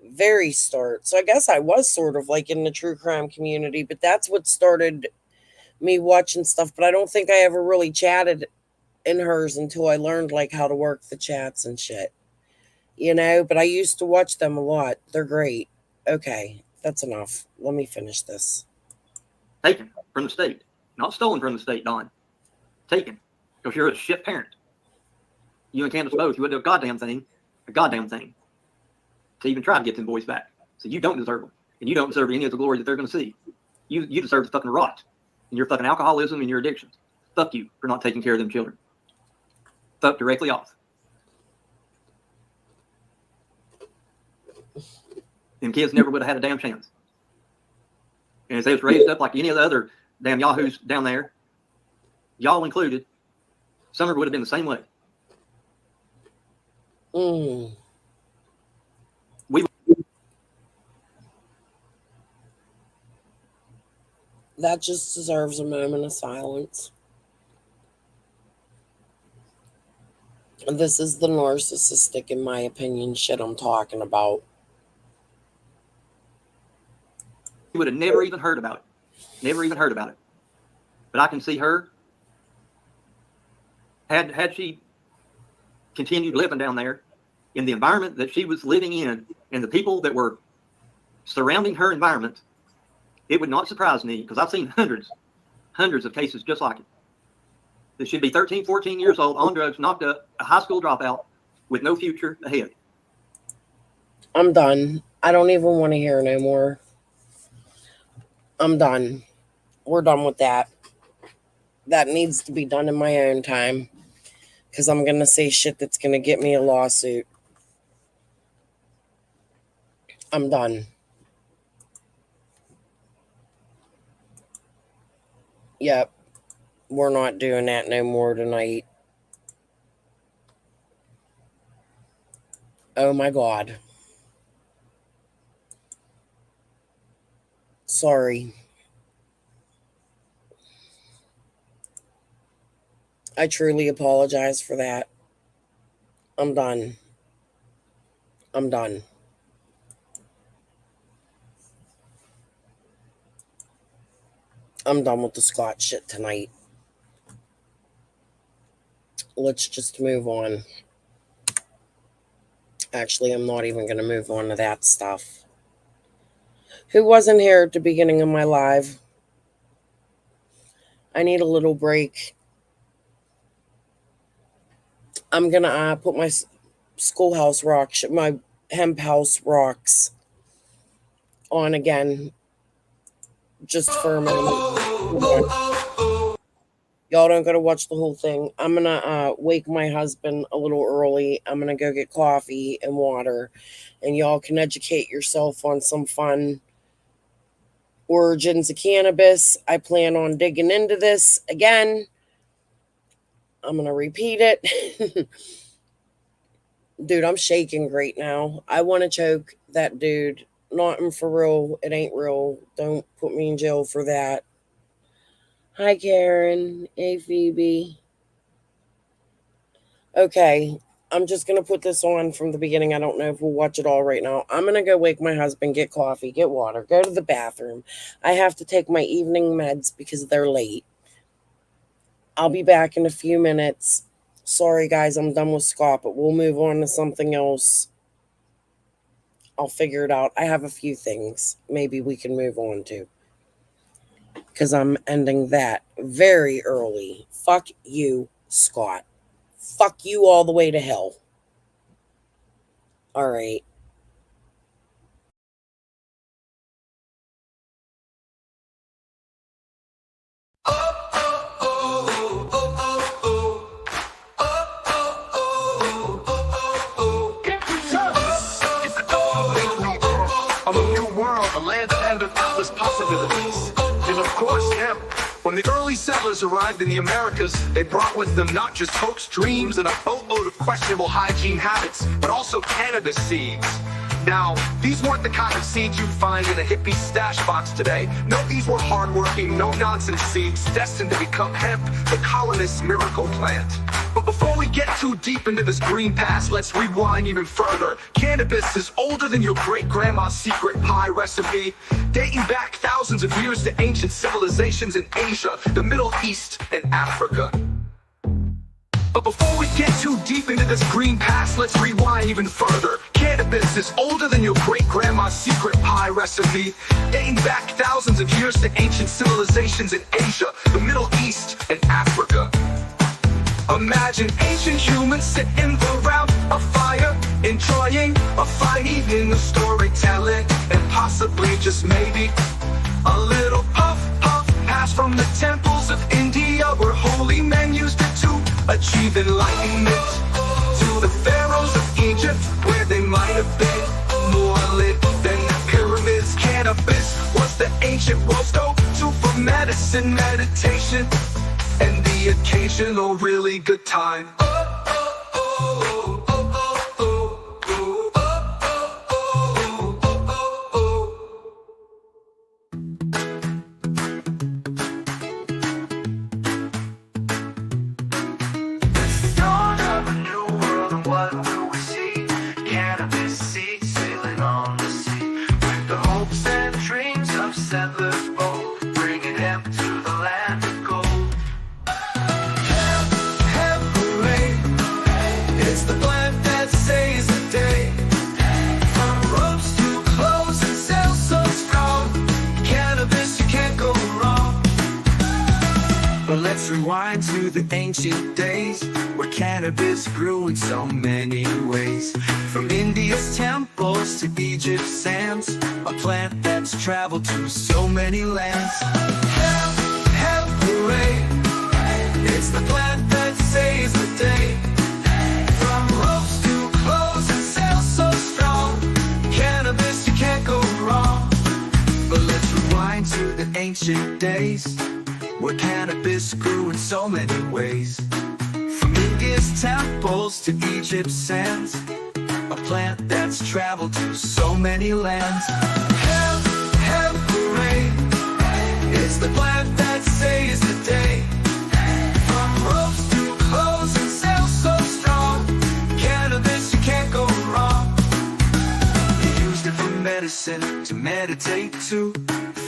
E: Very start. So I guess I was sort of like in the true crime community, but that's what started me watching stuff. But I don't think I ever really chatted in hers until I learned like how to work the chats and shit, but I used to watch them a lot. They're great. Okay, that's enough. Let me finish this.
F: Taken from the state. Not stolen from the state, Don. Taken. Because you're a shit parent. You and Candace both. You wouldn't do a goddamn thing to even try to get them boys back. So you don't deserve them. And you don't deserve any of the glory that they're going to see. You deserve to fucking rot. And your fucking alcoholism and your addictions. Fuck you for not taking care of them children. Fuck directly off. Them kids never would have had a damn chance. And if they was raised up like any of the other damn yahoos down there, y'all included, Summer would have been the same way.
E: That just deserves a moment of silence. This is the narcissistic, in my opinion, shit I'm talking about.
F: You would have never even heard about it. But I can see her, had she continued living down there in the environment that she was living in and the people that were surrounding her environment, it would not surprise me, because I've seen hundreds of cases just like it. That should be 13, 14 years old, on drugs, knocked up, a high school dropout with no future ahead.
E: I'm done. I don't even want to hear no more. I'm done. We're done with that. That needs to be done in my own time, because I'm going to say shit that's going to get me a lawsuit. I'm done. Yep. We're not doing that no more tonight. Oh my God. Sorry. I truly apologize for that. I'm done. I'm done. I'm done with the Scott shit tonight. Let's just move on. Actually, I'm not even going to move on to that stuff. Who wasn't here at the beginning of my live? I need a little break. I'm going to put my schoolhouse rocks, my hemp house rocks on again. Just for a moment. Y'all don't gotta watch the whole thing. I'm gonna wake my husband a little early. I'm gonna go get coffee and water, and y'all can educate yourself on some fun origins of cannabis. I plan on digging into this again. I'm gonna repeat it. Dude, I'm shaking great now. I want to choke that dude. Not for real. It ain't real. Don't put me in jail for that. Hi, Karen. Hey, Phoebe. Okay, I'm just going to put this on from the beginning. I don't know if we'll watch it all right now. I'm going to go wake my husband, get coffee, get water, go to the bathroom. I have to take my evening meds because they're late. I'll be back in a few minutes. Sorry, guys, I'm done with Scott, but we'll move on to something else. I'll figure it out. I have a few things maybe we can move on to, because I'm ending that very early. Fuck you, Scott. Fuck you all the way to hell. All right.
A: Of a new world, a land of endless possibilities. And of course, hemp. When the early settlers arrived in the Americas, they brought with them not just hoax dreams and a boatload of questionable hygiene habits, but also cannabis seeds. Now, these weren't the kind of seeds you'd find in a hippie stash box today. No, these were hardworking, no-nonsense seeds destined to become hemp, the colonists' miracle plant. But before we get too deep into this green past, let's rewind even further. Cannabis is older than your great-grandma's secret pie recipe, dating back thousands of years to ancient civilizations in Asia, the Middle East, and Africa. But before we get too deep into this green past, let's rewind even further. Cannabis is older than your great-grandma's secret pie recipe, dating back thousands of years to ancient civilizations in Asia, the Middle East, and Africa. Imagine ancient humans sitting around a fire, enjoying a fine evening of storytelling, and possibly, just maybe, a little puff, passed from the temples of India, where holy men used it to achieve enlightenment. To the pharaohs of Egypt, where they might have been more lit than the pyramids. Cannabis was the ancient world's go-to for medicine, meditation, and the occasional really good time. Rewind to the ancient days, where cannabis grew in so many ways. From India's temples to Egypt's sands, a plant that's traveled to so many lands. Hemp, hooray! It's the plant that saves the day. From ropes to clothes and sales so strong, cannabis, you can't go wrong. But let's rewind to the ancient days, where cannabis grew in so many ways. From India's temples to Egypt's sands, a plant that's traveled to so many lands. Hemp, hemp, hooray! It's the plant that saves the day. From ropes to clothes and sales so strong, cannabis, you can't go wrong. They used it for medicine, to meditate too.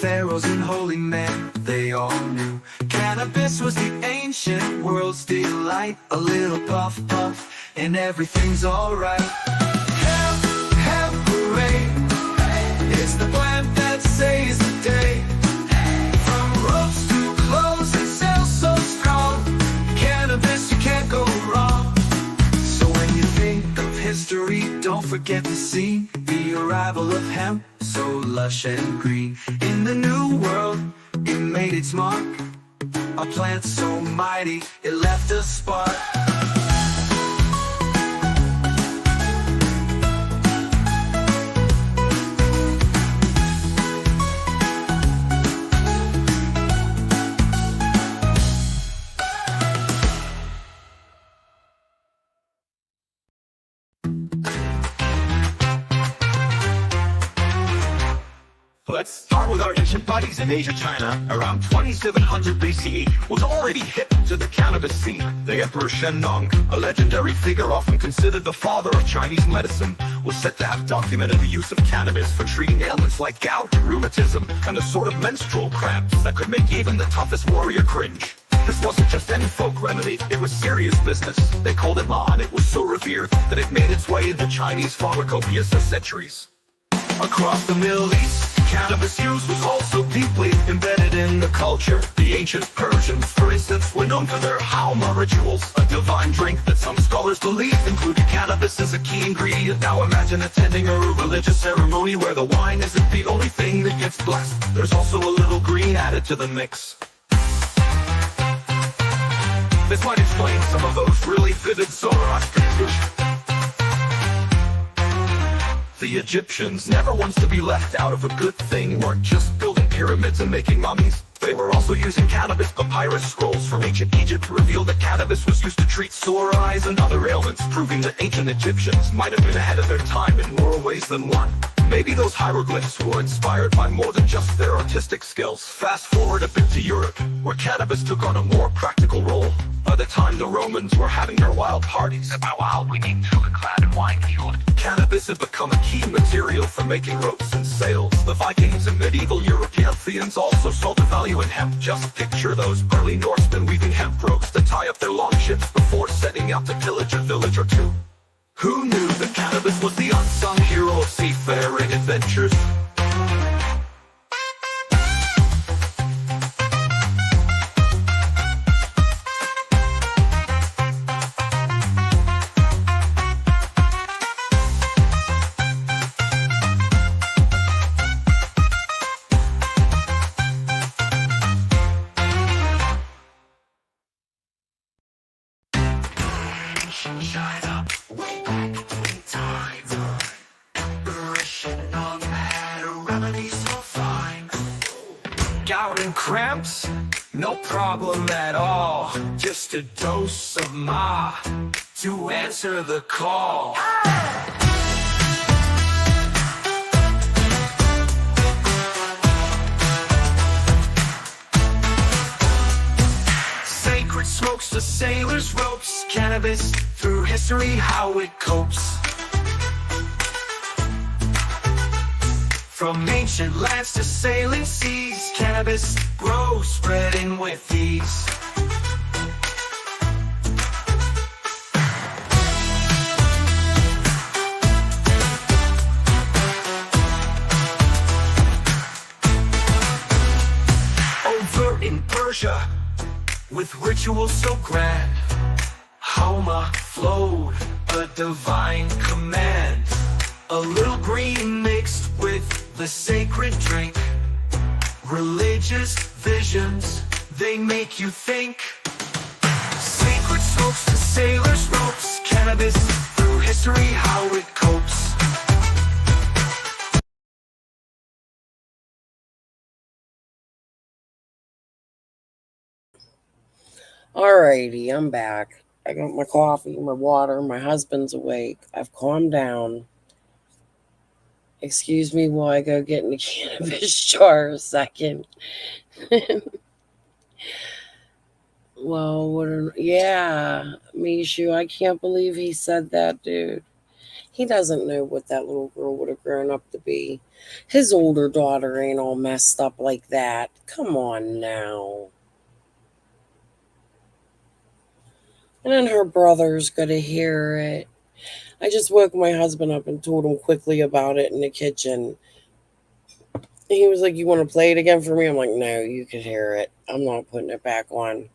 A: Pharaohs and holy men, they all knew cannabis was the ancient world's delight. A little puff, and everything's alright. Hemp, hemp, hooray! It's the plant that saves the day. From ropes to clothes and sales so strong, cannabis, you can't go wrong. So when you think of history, don't forget to see the arrival of hemp, so lush and green. In the new world, it made its mark,
B: A plant so mighty, it left a spark.
C: Let's start with our ancient buddies in Asia. China, around 2700 BCE, was already hip to the cannabis scene. The Emperor Shennong, a legendary figure often considered the father of Chinese medicine, was said to have documented the use of cannabis for treating ailments like gout, rheumatism, and a sort of menstrual cramps that could make even the toughest warrior cringe. This wasn't just any folk remedy, it was serious business. They called it law, and it was so revered that it made its way into Chinese pharmacopoeias for centuries. Across the Middle East, cannabis use was also deeply embedded in the culture. The ancient Persians, for instance, were known for their hauma rituals, a divine drink that some scholars believe included cannabis as a key ingredient. Now imagine attending a religious ceremony where the wine isn't the only thing that gets blessed. There's also a little green added to the mix. This might explain some of those really vivid Zoroastrian traditions. The Egyptians, never once to be left out of a good thing, weren't just building pyramids and making mummies. They were also using cannabis. Papyrus scrolls from ancient Egypt reveal that cannabis was used to treat sore eyes and other ailments, proving that ancient Egyptians might have been ahead of their time in more ways than one. Maybe those hieroglyphs were inspired by more than just their artistic skills. Fast forward a bit to Europe, where cannabis took on a more practical role. By the time the Romans were having their wild parties, about wild we mean sugar-clad and wine-fueled, cannabis had become a key material for making ropes and sails. The Vikings and medieval Europeans also saw the value in hemp. Just picture those early Norsemen weaving hemp ropes to tie up their long ships before setting out to pillage a village or two. Who knew that cannabis was the unsung hero of seafaring adventures?
B: China, way back in time. Shennong had a remedy so fine. Gout and cramps? No problem at all. Just a dose of ma to answer the call. Sacred smokes the sailors' ropes. Cannabis through history, how it copes. From ancient lands to sailing seas, cannabis grows, spreading with ease. Over in Persia, with rituals so grand, Hauma flowed, a divine command. A little green mixed with the sacred drink. Religious visions, they make you think. Sacred smokes to sailors' ropes. Cannabis through history, how it copes.
E: Alrighty, I'm back. I got my coffee, my water, my husband's awake. I've calmed down. Excuse me while I go get in the cannabis jar a second. Well, yeah, Mishu, I can't believe he said that, dude. He doesn't know what that little girl would have grown up to be. His older daughter ain't all messed up like that. Come on now. And then her brother's gonna hear it. I just woke my husband up and told him quickly about it in the kitchen. He was like, "You want to play it again for me?" I'm like, "No, you could hear it. I'm not putting it back on.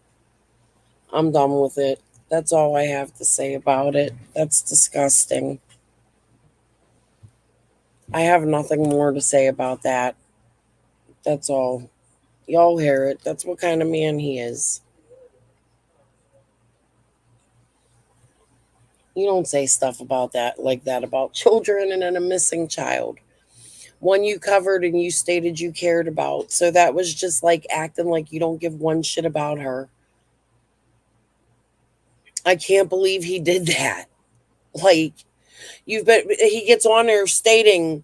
E: I'm done with it." That's all I have to say about it. That's disgusting. I have nothing more to say about that. That's all. Y'all hear it. That's what kind of man he is. You don't say stuff about that like that about children and then a missing child. One you covered and you stated you cared about. So that was just like acting like you don't give one shit about her. I can't believe he did that. Like, he gets on there stating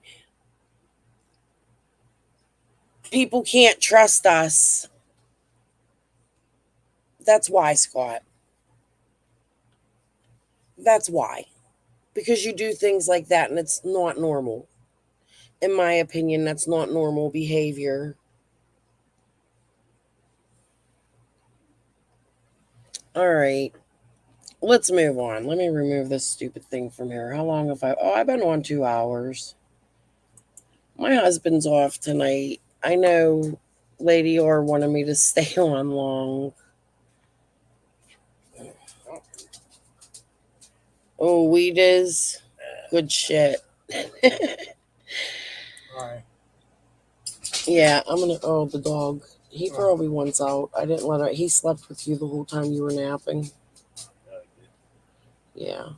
E: people can't trust us. That's why, Scott. That's why. Because you do things like that and it's not normal. In my opinion, that's not normal behavior. All right. Let's move on. Let me remove this stupid thing from here. How long have I? Oh, I've been on 2 hours. My husband's off tonight. I know Lady R wanted me to stay on long. Oh, weed is good shit. Yeah, I'm gonna. Oh, the dog. He probably wants out. I didn't let her. He slept with you the whole time you were napping. Yeah.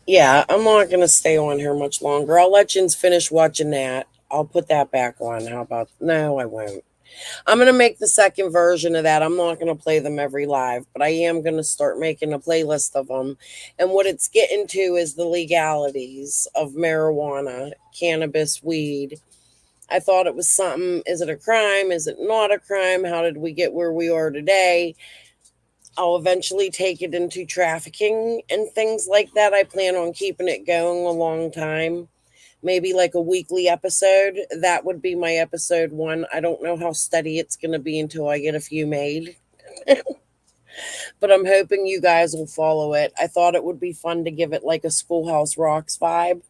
E: Yeah, I'm not gonna stay on here much longer. I'll let you finish watching that. I'll put that back on. How about? No, I won't. I'm going to make the second version of that. I'm not going to play them every live, but I am going to start making a playlist of them. And what it's getting to is the legalities of marijuana, cannabis, weed. I thought it was something. Is it a crime? Is it not a crime? How did we get where we are today? I'll eventually take it into trafficking and things like that. I plan on keeping it going a long time. Maybe like a weekly episode. That would be my episode 1. I don't know how steady it's going to be until I get a few made. But I'm hoping you guys will follow it. I thought it would be fun to give it like a Schoolhouse RoCks vibe.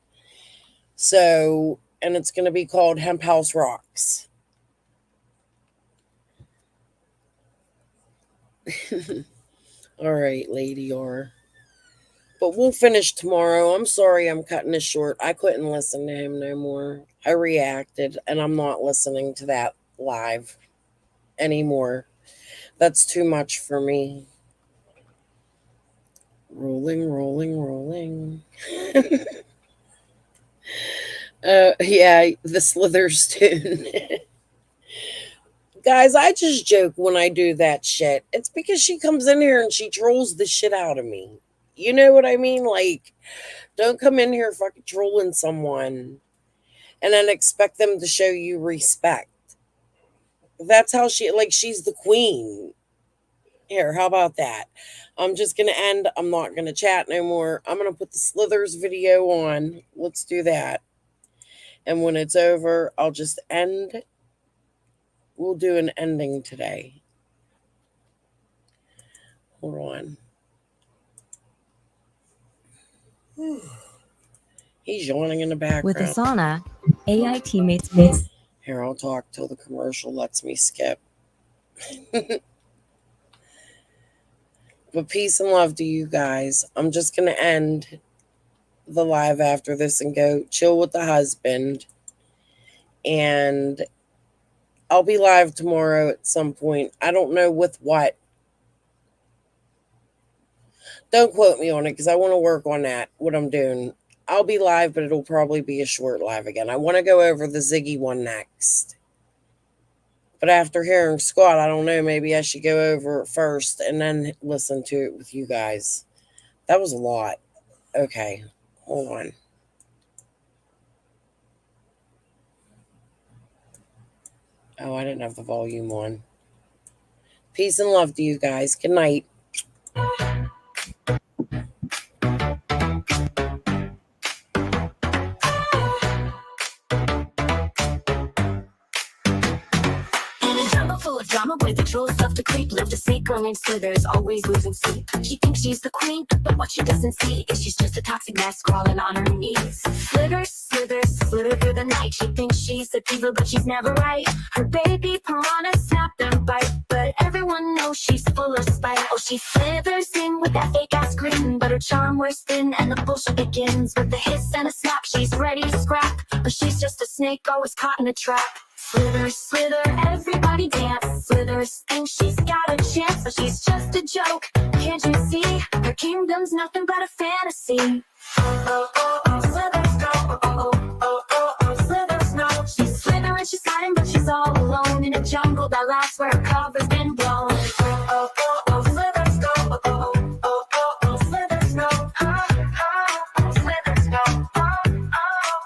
E: So, and it's going to be called Hemp House RoCks. All right, Lady R. But we'll finish tomorrow. I'm sorry I'm cutting this short. I couldn't listen to him no more. I reacted, and I'm not listening to that live anymore. That's too much for me. Rolling, rolling, rolling. Yeah, the Slithers tune. Guys, I just joke when I do that shit. It's because she comes in here and she trolls the shit out of me. You know what I mean? Like, don't come in here fucking trolling someone and then expect them to show you respect. That's how she's the queen. Here, how about that? I'm just going to end. I'm not going to chat no more. I'm going to put the Slithers video on. Let's do that. And when it's over, I'll just end. We'll do an ending today. Hold on. He's yawning in the background.
G: With Asana, AI teammates.
E: Here, I'll talk till the commercial lets me skip. But peace and love to you guys. I'm just going to end the live after this and go chill with the husband. And I'll be live tomorrow at some point. I don't know with what. Don't quote me on it because I want to work on that, what I'm doing. I'll be live, but it'll probably be a short live again. I want to go over the Ziggy one next. But after hearing Scott, I don't know, maybe I should go over it first and then listen to it with you guys. That was a lot. Okay, hold on. Oh, I didn't have the volume on. Peace and love to you guys. Good night.
H: Full of drama with the trolls of the creep. Love to see girl named Slithers, always losing sleep. She thinks she's the queen, but what she doesn't see is she's just a toxic mess crawling on her knees. Slithers, slithers, slither through the night. She thinks she's a diva, but she's never right. Her baby piranha snapped and bite, but everyone knows she's full of spite. Oh, she slithers in with that fake ass grin, but her charm wears thin and the bullshit begins with a hiss and a snap. She's ready to scrap, but she's just a snake always caught in a trap. Slither, slither, everybody dance. Slither's thinks she's got a chance, but she's just a joke. Can't you see? Her kingdom's nothing but a fantasy. Oh, oh, oh, Slither's go. Oh, oh, oh, oh, oh, Slither's no. She's slithering, she's hiding, but she's all alone in a jungle that laughs where her cover's been blown. Oh, oh, oh, oh, Slither's go. Oh, oh, oh, oh, oh, Slither's no. Oh, oh, Slither's no. Oh,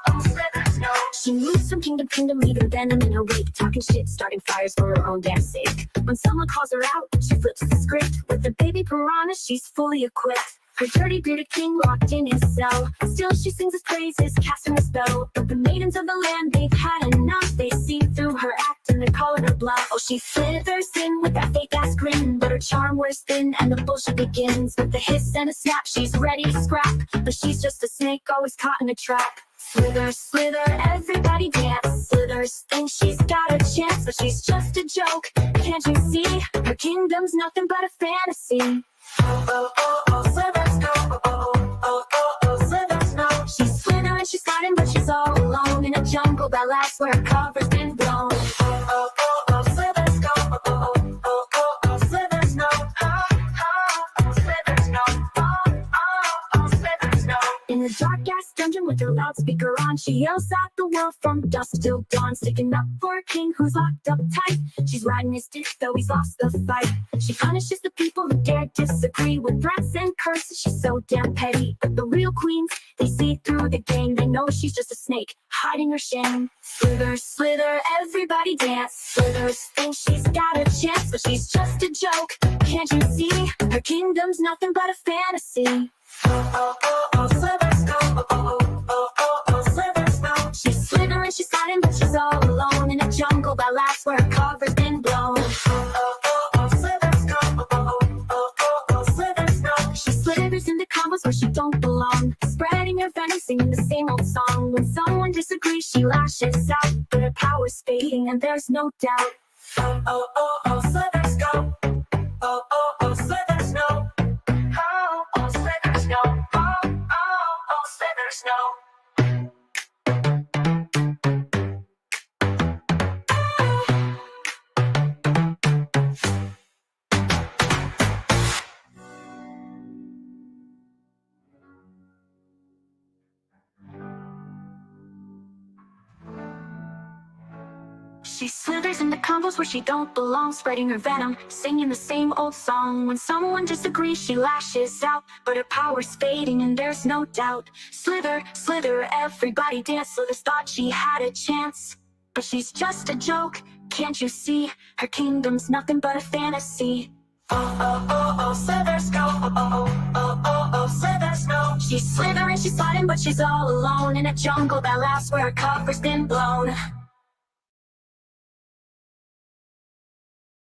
H: oh, Slither's no. She moves from kingdom to kingdom, leaving venom in her wake, talking shit, starting fires for her own damn sake. When someone calls her out, she flips the script. With the baby piranha, she's fully equipped. Her dirty bearded king locked in his cell. Still she sings his praises, casting a spell. But the maidens of the land, they've had enough. They see through her act and they're calling her bluff. Oh, she slithers in with that fake ass grin, but her charm wears thin and the bullshit begins. With a hiss and a snap, she's ready to scrap. But she's just a snake, always caught in a trap. Slither, slither, everybody dance. Slithers thinks she's got a chance, but she's just a joke. Can't you see? Her kingdom's nothing but a fantasy. Oh, oh, oh, oh, Slither's go. Oh, oh, oh, oh, oh, Slither's no. She's slithering, she's hiding, but she's all alone in a jungle that laughs where her cover's been blown. Oh, oh, oh, oh, Slither's go. Oh, oh, oh, oh, oh, Slither's no. Oh, oh, oh, Slither's no. Oh, oh, oh, Slither's no. In the dark ass dungeon with her loudspeaker on, she yells at the world from dusk till dawn, sticking up for a king who's locked up tight. She's riding his dick though he's lost the fight. She punishes the people who dare disagree with threats and curses. She's so damn petty. But the real queens, they see through the game. They know she's just a snake, hiding her shame. Slither, slither, everybody dance. Slithers thinks she's got a chance, but she's just a joke. Can't you see? Her kingdom's nothing but a fantasy. Oh, oh, oh, oh, Slither's go. Oh, oh, oh, oh, oh, Slither's no. She's slithering, she's hiding, but she's all alone in a jungle that laughs where her cover's been blown. Oh, oh, oh, Slither's go. Oh, oh, oh, oh, oh, Slither's no. She slithers into combos where she don't belong, spreading her venom, singing the same old song. When someone disagrees, she lashes out, but her power's fading and there's no doubt. Oh, oh, oh, oh, Slither's go. Oh, oh, oh, Slither's no. Oh, oh, Slither's no. Oh, oh, oh, Slither's no. She slithers into combos where she don't belong, spreading her venom, singing the same old song. When someone disagrees, she lashes out, but her power's fading and there's no doubt. Slither, slither, everybody dance. Slithers thought she had a chance, but she's just a joke. Can't you see? Her kingdom's nothing but a fantasy. Oh, oh, oh, oh, Slithers go. Oh, oh, oh, oh, oh, Slithers no. She's slithering, she's sliding, but she's all alone in a jungle that laughs where her cover's been blown.